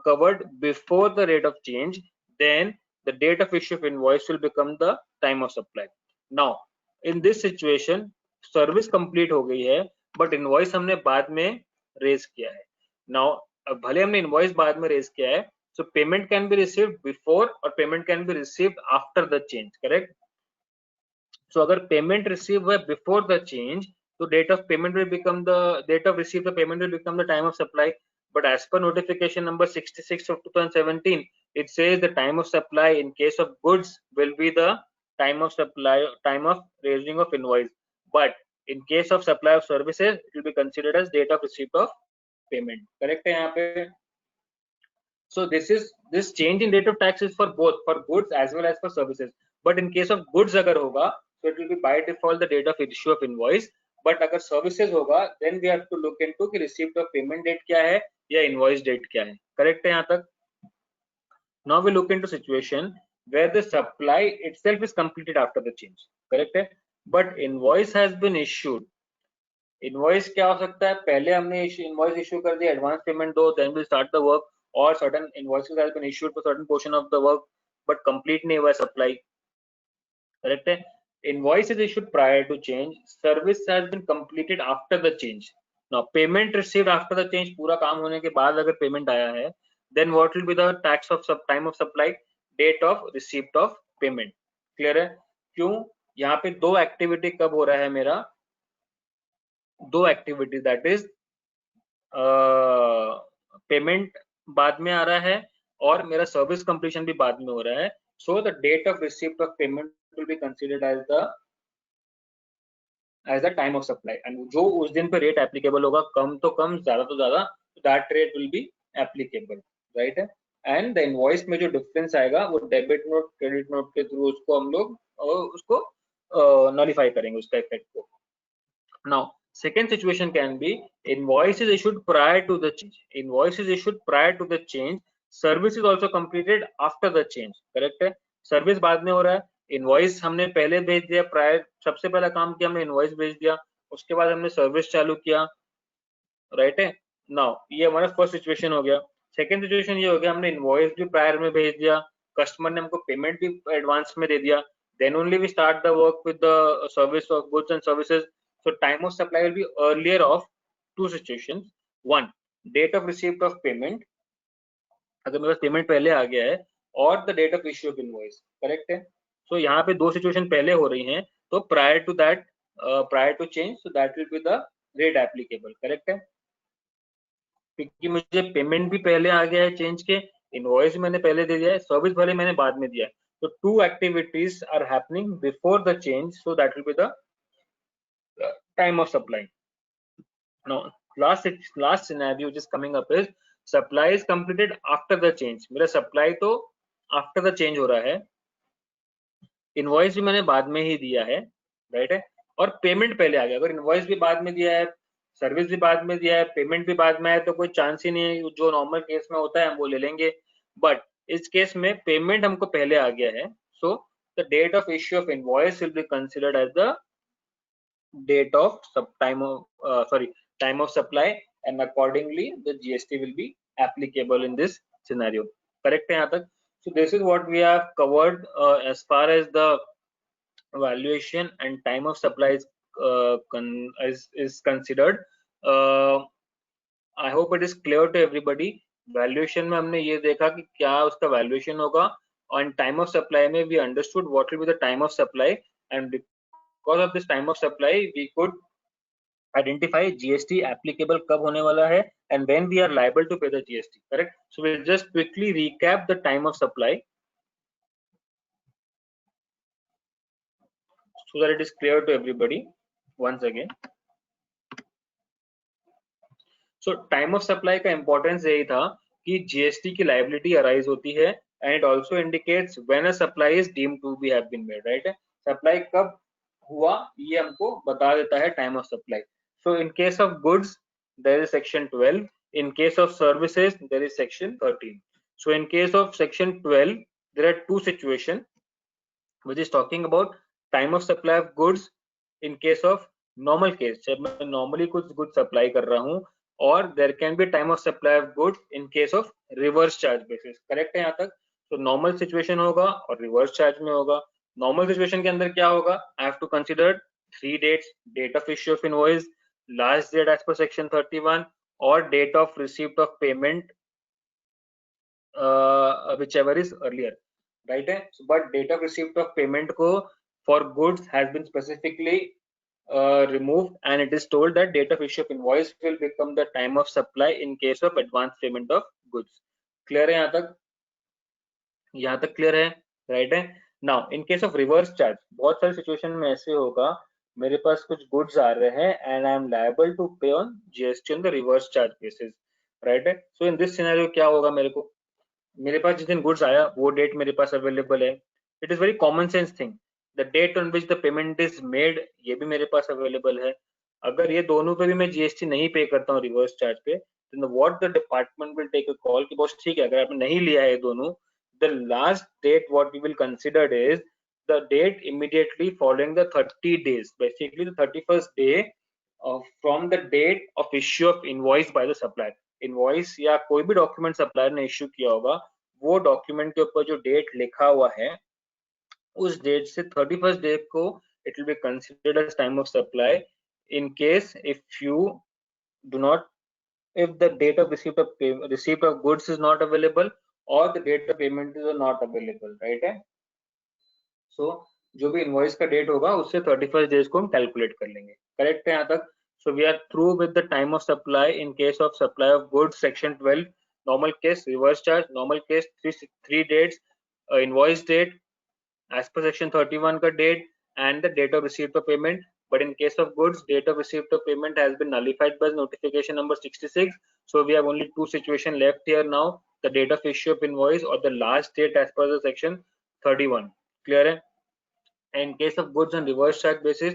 A: covered before the rate of change, then the date of issue of invoice will become the time of supply. Now in this situation service complete हो गई है, but invoice हमने बाद में raise किया है. Now भले हमने इनवॉइस बाद में रेज किया है, so payment can be received before और payment can be received after the change. Correct. So अगर पेमेंट रिसीव है बिफोर द चेंज, तो date of payment will become the date of receive the payment will become the time of supply. But as per notification number 66 of 2017, it says the time of supply in case of goods will be the time of supply, time of raising of invoice. But in case of supply of services, it will be considered as date of receipt of payment. Correct है यहाँ पे? So this change in rate of tax is for both, for goods as well as for services. But in case of goods अगर होगा, so it will be by default the date of issue of invoice. But अगर services होगा, then we have to look into कि receipt of payment date क्या है या invoice date क्या है. करेक्ट है यहाँ तक? Now we look into situation where the supply itself is completed after the change. Correct है, but invoice has been issued. Invoice क्या हो सकता है? पहले हमने इनवॉइस इश्यू कर दिया, एडवांस पेमेंट दो, then will start the work, और certain invoices has been issued for certain portion of the work, but complete नहीं हुआ सप्लाई. करेक्ट है. Invoice is issued prior to change. Service has been completed after the change. Now payment received after the change, पूरा काम होने के बाद अगर payment आया है, then what will be the tax of time of supply? Date of receipt of payment. Clear है? क्यों? यहाँ पे दो एक्टिविटी कब हो रहा है मेरा? दो एक्टिविटी, दैट इज पेमेंट बाद में आ रहा है और मेरा सर्विस कंप्लीशन भी बाद में हो रहा है. So the date of receipt of payment will be considered as the time of supply, and जो उस दिन पे रेट एप्लीकेबल होगा, कम तो कम, ज्यादा तो ज्यादा, that rate will be applicable. Right है. एंड द इनवॉइस में जो डिफरेंस आएगा वो डेबिट नोट क्रेडिट नोट के थ्रू उसको हम लोग उसको नॉलिफाई करेंगे उसका इफेक्ट को. Now second situation can be invoice is issued prior to the change. Invoice is issued prior to the change. Service is also completed after the change. Correct है. Service बाद में हो रहा है, इनवॉइस हमने पहले भेज दिया. प्रायर सबसे पहला काम किया हमने इनवॉइस भेज दिया, उसके बाद हमने सर्विस चालू किया. राइट है. नाउ ये हमारा फर्स्ट सिचुएशन हो गया. सेकेंड सिचुएशन ये हो गया, हमने इनवॉइस भी प्रायर में भेज दिया, कस्टमर ने हमको पेमेंट भी एडवांस में दे दिया, then only we start the work with the service of goods and services. So time of supply will be earlier of two situations. One, date of receipt of payment, अगर मेरे पास payment पहले आ गया है, और the date of issue of invoice, correct है. So यहाँ पे दो सिचुएशन पहले हो रही हैं, तो prior to that, prior to change, so that will be the rate applicable, correct है. क्योंकि मुझे पेमेंट भी पहले आ गया है चेंज के, इनवॉइस भी मैंने पहले दे दिया है, सर्विस भले मैंने बाद में दिया है. So two activities are happening before the change, so that will be the time of supply. Now, last scenario which is coming up is supply is completed after the change. मेरा supply तो after the change हो रहा है, invoice भी मैंने बाद में ही दिया है, राइट है, और पेमेंट पहले आ गया. अगर इनवॉइस भी बाद में दिया है, सर्विस भी बाद में दिया है, पेमेंट भी बाद में आया, तो कोई चांस ही नहीं है. जो नॉर्मल केस में होता है हम वो ले लेंगे, बट इस केस में पेमेंट हमको पहले आ गया है, so the date of issue of invoice will be considered as the date of time of supply, and accordingly the GST will be applicable in this scenario. Correct है यहाँ तक? So this is what we have covered as far as the valuation and time of supply is considered. I hope it is clear to everybody. Valuation में हमने ये देखा कि क्या उसका valuation होगा, और time of supply में we understood what will be the time of supply, and because of this time of supply we could identify GST applicable कब होने वाला है, and when we are liable to pay the GST, correct. So we'll just quickly recap the time of supply so that it is clear to everybody once again. So time of supply का importance यही था कि GST की liability arise होती है, and it also indicates when a supply is deemed to be have been made, right. Supply कब हुआ ये हमको बता देता है time of supply. So in case of goods there is section 12, in case of services there is section 13. So in case of section 12 there are two situations which is talking about time of supply of goods in case of normal case, जब मैं normally कुछ goods supply कर रहा हूँ, और there can be time of supply of goods in case of reverse charge basis, correct है यहाँ तक. तो normal situation होगा और reverse charge में होगा. Normal situation के अंदर क्या होगा, I have to consider three dates: date of issue of invoice, last date as per section 31, or date of receipt of payment, whichever is earlier, right है. But date of receipt of payment को for goods has been specifically removed, and it is told that date of issue of invoice will become the time of supply in case of advance payment of goods. Clear है यहाँ तक? यहाँ तक clear है, right है. Now in case of reverse charge, बहुत सारे situation में ऐसे होगा, मेरे पास कुछ goods आ रहे हैं and I am liable to pay on GST on the reverse charge basis, right है. So in this scenario क्या होगा, मेरे पास जिस दिन goods आया वो date मेरे पास available है. It is very common sense thing. The date on which the payment is made ये भी मेरे पास available है. अगर ये दोनों पे भी मैं GST नहीं पे करता हूँ reverse charge पे, then what the department will take a call कि बॉस ठीक है, अगर आपने नहीं लिया है ये दोनों, the last date what we will consider is the date immediately following the 30 days, basically the 31st day from the date of issue of invoice by the supplier. Invoice या कोई भी document supplier ने issue किया होगा, वो document के ऊपर जो date लिखा हुआ है, उस date से 31st day को it will be considered as time of supply in case if you do not, if the date of receipt of goods is not available or the date of payment is not available, right है. So जो भी invoice का date होगा उससे 31st days को हम calculate कर लेंगे, correct है यहाँ तक. So we are through with the time of supply in case of supply of goods, section 12. Normal case reverse charge, normal case three dates, invoice date as per section 31 का date and the date of receipt of payment. But in case of goods, date of receipt of payment has been nullified by notification number 66. So we have only two situations left here now: the date of issue of invoice or the last date as per the section 31. Clear है? In case of goods on reverse charge basis,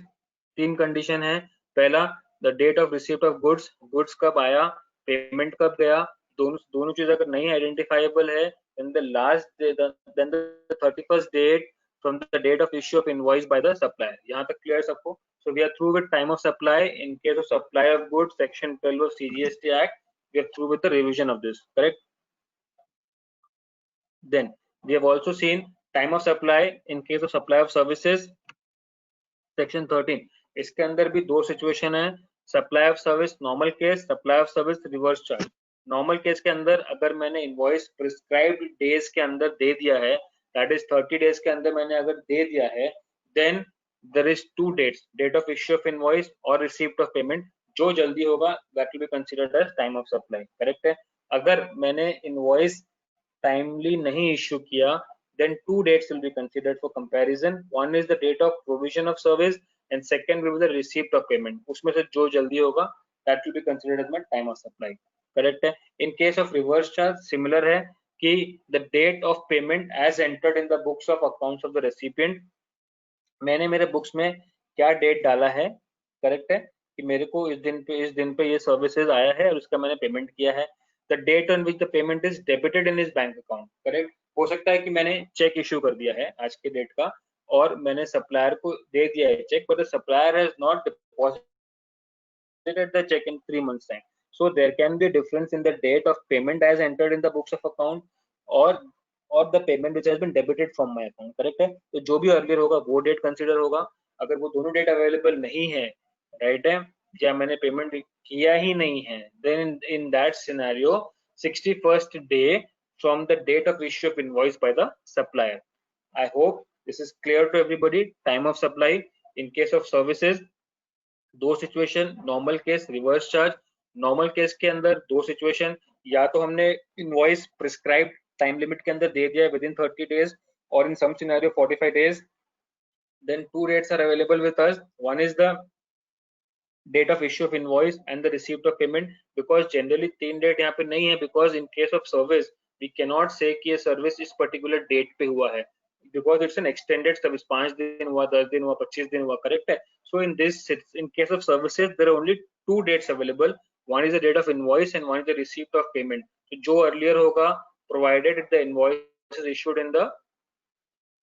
A: तीन condition है. पहला, the date of receipt of goods, goods कब आया, payment कब गया, दोनों चीज अगर नहीं identifiable है, then the last day, then the 31st date from the date of issue of invoice by the supplier. यहाँ तक clear सबको? So we are through with time of supply in case of supply of goods, section 12 of CGST Act. We are through with the revision of this, correct? Then we have also seen time of supply in case of supply of services, section 13 इसके अंदर भी दो situation है, supply of service normal case, supply of service reverse charge. Normal case के अंदर अगर मैंने invoice prescribed days के अंदर दे दिया है, दैट इज 30 डेज के अंदर मैंने अगर दे दिया है, then there is two dates, date of issue of invoice और रिसीप्ट ऑफ पेमेंट। जो जल्दी होगा that will be considered as time of supply, correct है। अगर मैंने invoice timely nahi issue kiya, then two dates will be considered for comparison. One is the date of provision of service and second will be the receipt of payment. उसमें से जो जल्दी होगा that will be considered as my time of supply, correct है। In case of reverse charge similar है कि the date of payment as entered in the books of accounts of the recipient, मैंने मेरे बुक्स में क्या date डाला है, correct है, कि मेरे को इस दिन पे ये सर्विसेज आया है और उसका मैंने पेमेंट किया है। The date on which the payment is debited in his bank account, correct. हो सकता है कि मैंने चेक इश्यू कर दिया है आज के डेट का और मैंने सप्लायर को दे दिया है cheque, but the supplier has not deposited the cheque in 3 months time. So there can be a difference in the date of payment as entered in the books of account और the payment which has been debited from my account, correct है। तो जो भी earlier होगा वो date consider होगा। अगर वो दोनों डेट अवेलेबल नहीं है, राइट है, या मैंने पेमेंट किया ही नहीं है, then in that scenario 61st day from the date of issue of invoice by the supplier. I hope this is clear to everybody. Time of supply in case of services दो situation, normal case, reverse charge. Normal case के अंदर दो situation, या तो हमने invoice prescribe time limit के अंदर दे दिया है विद इन 30 days और इन सम scenario 45 days, then two dates are available with us. One is the date of issue of invoice and the receipt of payment, because generally तीन date यहाँ पे नहीं है, because in case of service we cannot say कि ये service इस particular date पे हुआ है, because it's an extended service, 5 दिन हुआ, 10 दिन हुआ, 25 दिन हुआ, correct है। So in case of services there are only two dates available, one is the date of invoice and one is the receipt of payment. So जो earlier होगा, provided the invoice is issued in the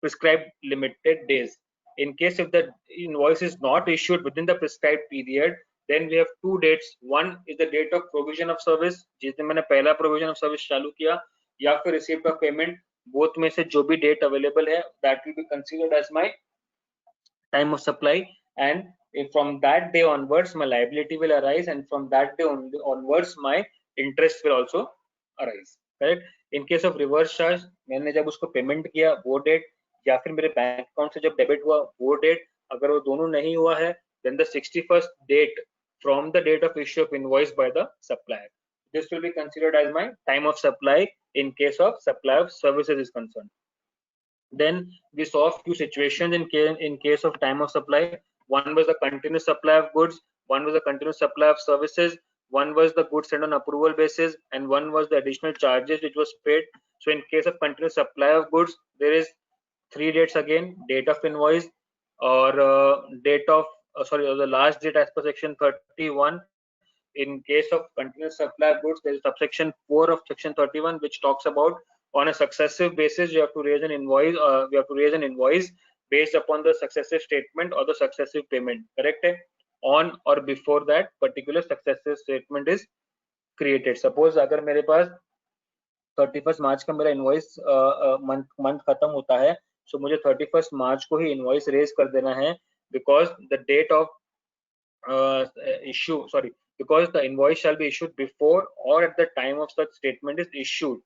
A: prescribed limited days. In case if the invoice is not issued within the prescribed period, then we have two dates. One is the date of provision of service, जिस दिन मैंने पहला provision of service चालू किया, या फिर receipt of payment, both में से जो भी date available है that will be considered as my time of supply, and from that day onwards my liability will arise, and from that day onwards my interest will also arise, correct। In case of reverse charge, मैंने जब उसको payment किया वो date, या फिर मेरे bank account से जब डेबिट हुआ वो डेट, अगर वो दोनों नहीं हुआ है then the 61st date from the date of issue of invoice by the supplier. This will be considered as my time of supply in case of supply of services is concerned. Then we saw a few situations in case of time of supply. One was the continuous supply of goods, one was the continuous supply of services, one was the goods sent on approval basis, and one was the additional charges which was paid. So in case of continuous supply of goods, there is three dates again: date of invoice or date of the last date as per section 31. In case of continuous supply of goods, there is subsection 4 of section 31 which talks about on a successive basis you have to raise an invoice, based upon the successive statement or the successive payment, correct है? On or before that particular successive statement is created. Suppose अगर मेरे पास 31st मार्च का मेरा invoice month खत्म होता है, सो मुझे 31st मार्च को ही इनवॉइस रेज कर देना है, because the date of issue, because the invoice shall be issued before or at the time of such statement is issued,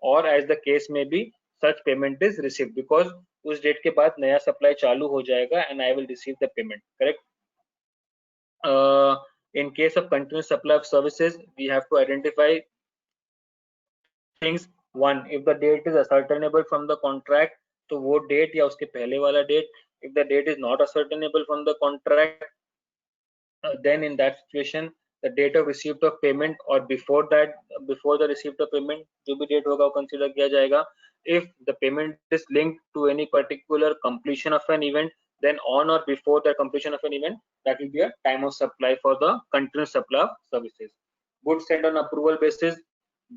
A: or as the case may be such payment is received, because उस date के बाद नया supply चालू हो जाएगा and I will receive the payment, correct। In case of continuous supply of services, we have to identify things. One, if the date is ascertainable from the contract, तो वो date या उसके पहले वाला date. if the date is not ascertainable from the contract, then in that situation the date of receipt of payment or before that, before the receipt of payment, जो भी date होगा वो कंसीडर किया जाएगा। if the payment is linked to any particular completion of an event, then on or before the completion of an event, that will be a time of supply for the continuous supply of services. goods sent on approval basis,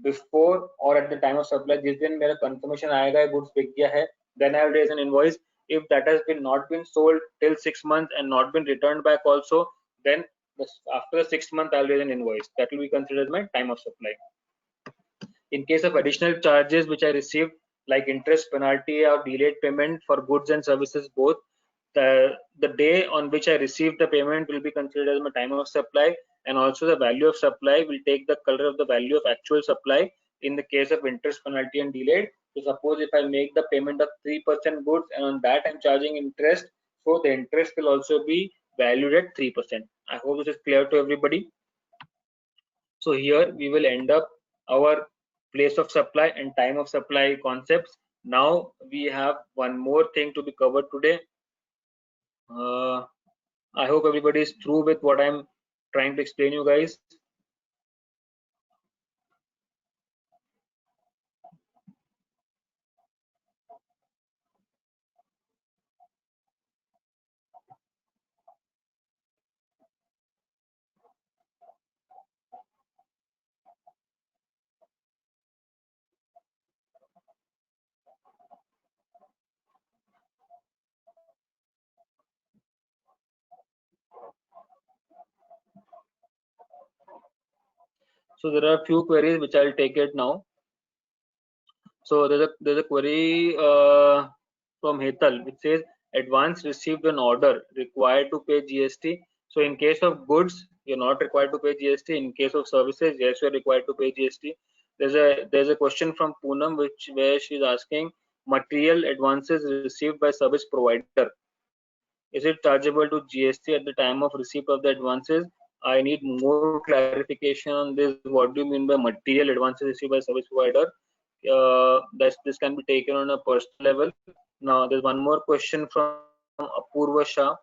A: before or at the time of supply, जिस दिन मेरा confirmation आएगा goods बिक गया है, then I will raise an invoice. If that has been not been sold till 6 months and not been returned back also, then after the 6th month I'll raise an invoice. That will be considered my time of supply. In case of additional charges which I received like interest, penalty, or delayed payment for goods and services both. The day on which I receive the payment will be considered as my time of supply, and also the value of supply will take the color of the value of actual supply in the case of interest, penalty, and delayed. So suppose if I make the payment of 3% goods and on that I'm charging interest, so the interest will also be valued at 3%. I hope this is clear to everybody. So here we will end up our place of supply and time of supply concepts. Now we have one more thing to be covered today. I hope everybody is through with what I'm trying to explain you guys. So there are a few queries which I'll take it now. So there's a query from Hetal which says advance received an order required to pay GST. So in case of goods, you're not required to pay GST. In case of services, yes, you're required to pay GST. There's a question from Poonam where she's asking material advances received by service provider. Is it chargeable to GST at the time of receipt of the advances? I need more clarification on this. What do you mean by material advances received by service provider? This can be taken on a personal level. Now, there's one more question from Apurva Shah.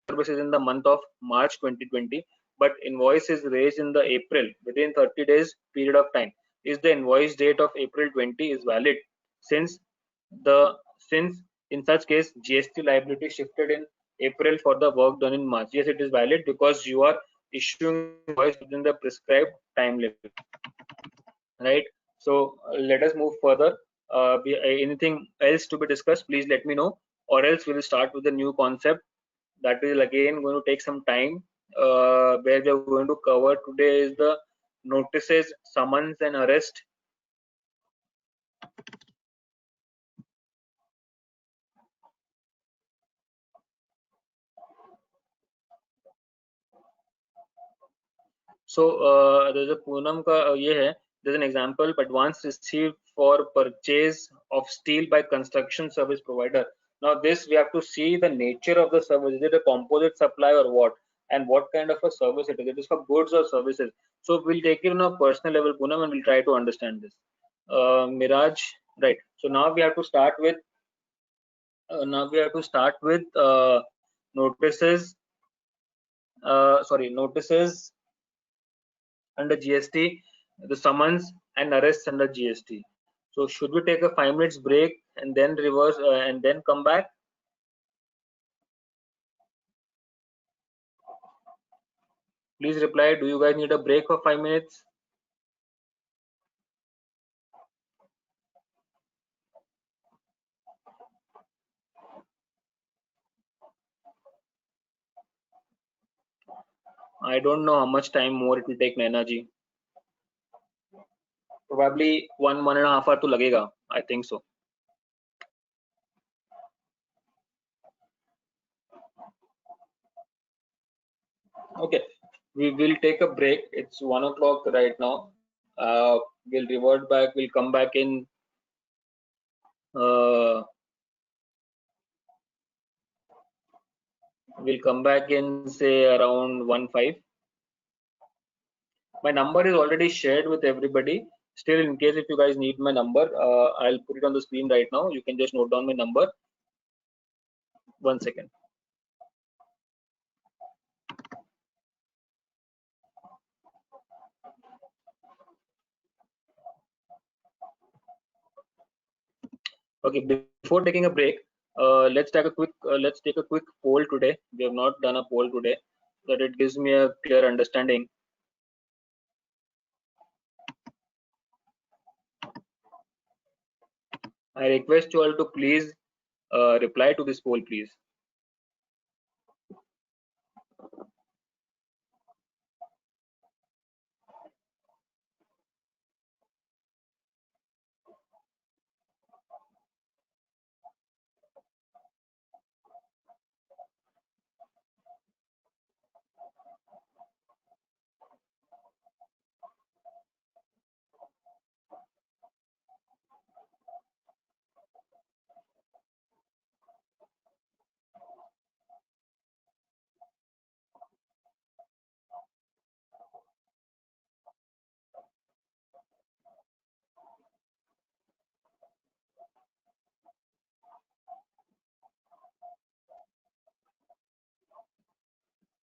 A: Services in the month of March 2020, but invoice is raised in the April within 30 days period of time. Is the invoice date of April 20 is valid? Since since in such case GST liability shifted in April for the work done in March. Yes, it is valid because you are issuing invoice within the prescribed time limit, right? So let us move further. Anything else to be discussed, please let me know, or else we will start with the new concept that is again going to take some time. Where we are going to cover today is the notices, summons, and arrest. So there's a Poonam ka ye hai. There's an example: advance received for purchase of steel by construction service provider. Now this we have to see the nature of the service. Is it a composite supply or what? And what kind of a service it is? It is for goods or services. So we'll take it on a personal level, Poonam, and we'll try to understand this. Miraj, right? So now we have to start with notices. Notices under GST, the summons and arrests under GST. So should we take a 5 minutes break and then reverse and then come back? Please reply. Do you guys need a break for 5 minutes? I don't know how much time more it will take, Naina ji. Probably 1.5 hour to lagega. I think so. Okay, we will take a break. It's 1 o'clock right now. We'll revert back. We'll come back in. We'll come back in say around 1:05. My number is already shared with everybody. Still, in case if you guys need my number, I'll put it on the screen right now. You can just note down my number. 1 second. Okay, before taking a break, let's take a quick poll today. We have not done a poll today, so that it gives me a clear understanding. I request you all to please reply to this poll, please.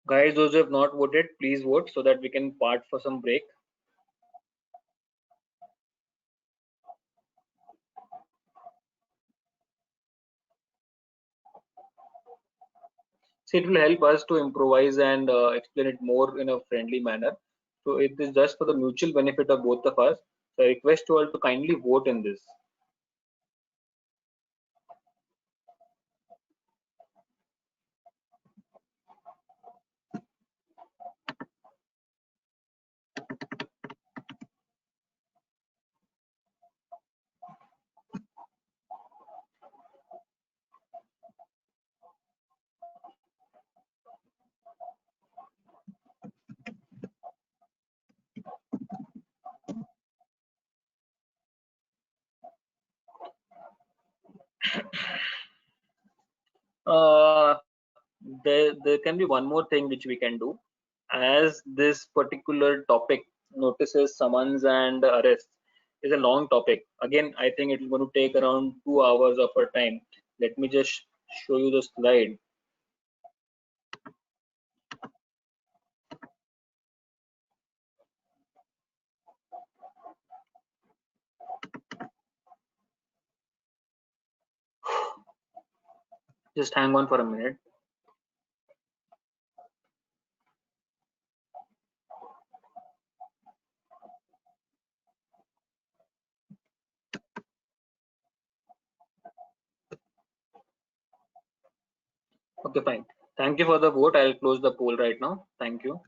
A: Guys, those who have not voted, please vote so that we can part for some break. So it will help us to improvise and explain it more in a friendly manner. So it is just for the mutual benefit of both of us. So I request you all to kindly vote in this. Uh, there can be one more thing which we can do. As this particular topic, notices, summons, and arrests, is a long topic. Again, I think it is going to take around 2 hours of our time. Let me just show you the slide. Just hang on for a minute. Okay, fine. Thank you for the vote. I'll close the poll right now. Thank you.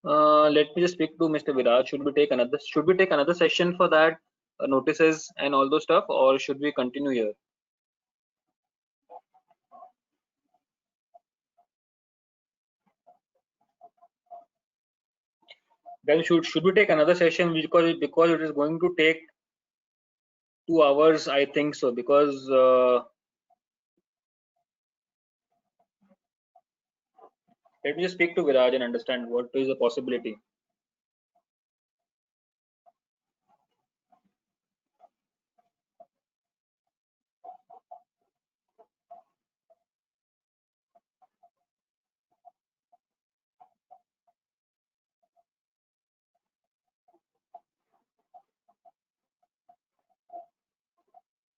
A: Let me just speak to Mr. Viraj. Should we take another session for that, notices and all those stuff, or should we continue here? Then should we take another session, because it is going to take 2 hours, I think so, because let me just speak to Viraj and understand what is the possibility.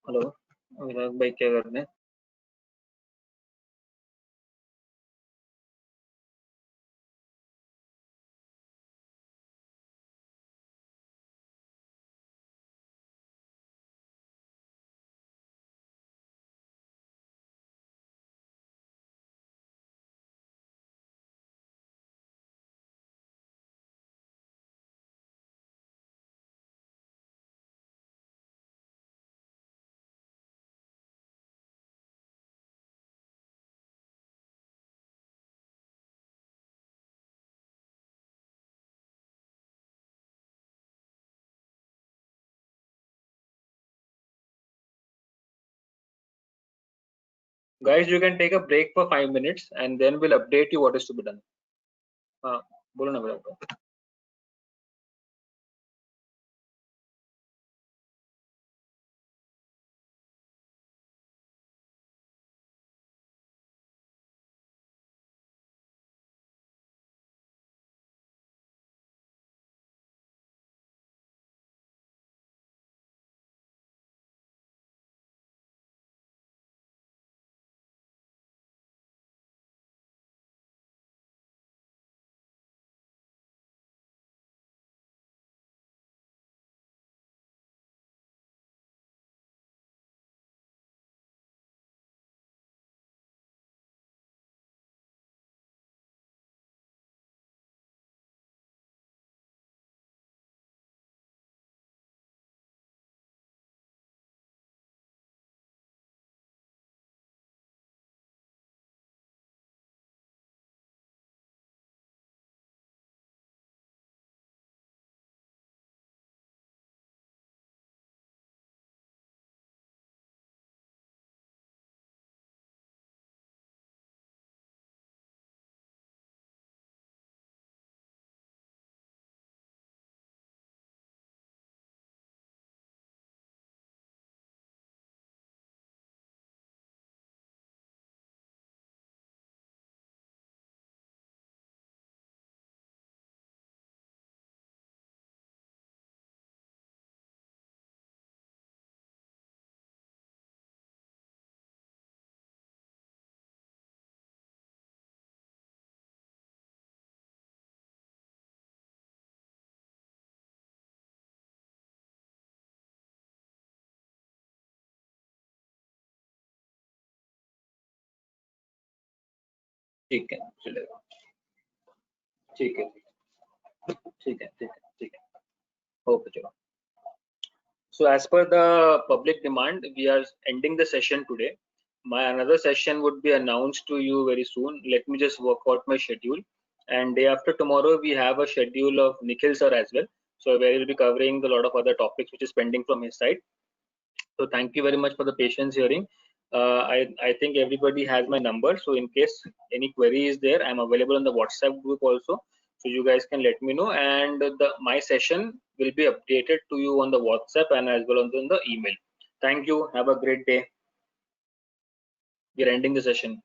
A: Hello Virag भाई, क्या कर रहे हैं? Guys, you can take a break for 5 minutes and then we'll update you what is to be done. हाँ, बोलो ना विराग भाई. ठीक है, चलेगा, ठीक है, ठीक है, ठीक है, ठीक है, ओके, चलो. So as per the public demand, we are ending the session today. My another session would be announced to you very soon. Let me just work out my schedule. And day after tomorrow, we have a schedule of Nikhil sir as well. So where we'll be covering a lot of other topics which is pending from his side. So thank you very much for the patience hearing. I think everybody has my number. So in case any query is there, I'm available on the WhatsApp group also. So you guys can let me know, and my session will be updated to you on the WhatsApp and as well on the email. Thank you. Have a great day. We're ending the session.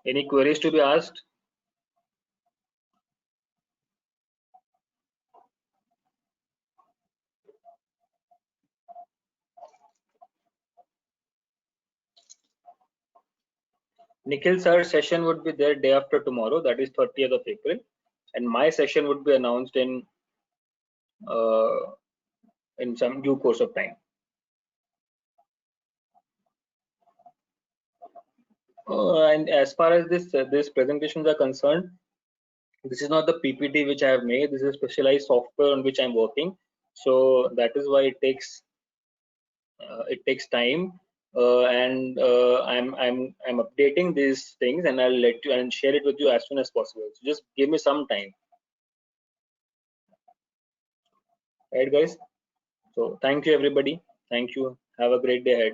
A: Any queries to be asked? Nikhil sir's session would be there day after tomorrow, that is 30th of April, and my session would be announced in some due course of time. And as far as this presentations are concerned, this is not the PPT which I have made. This is a specialized software on which I'm working. So that is why it takes time, and I'm updating these things, and I'll let you and share it with you as soon as possible. So just give me some time, right, guys? So thank you, everybody. Thank you. Have a great day ahead.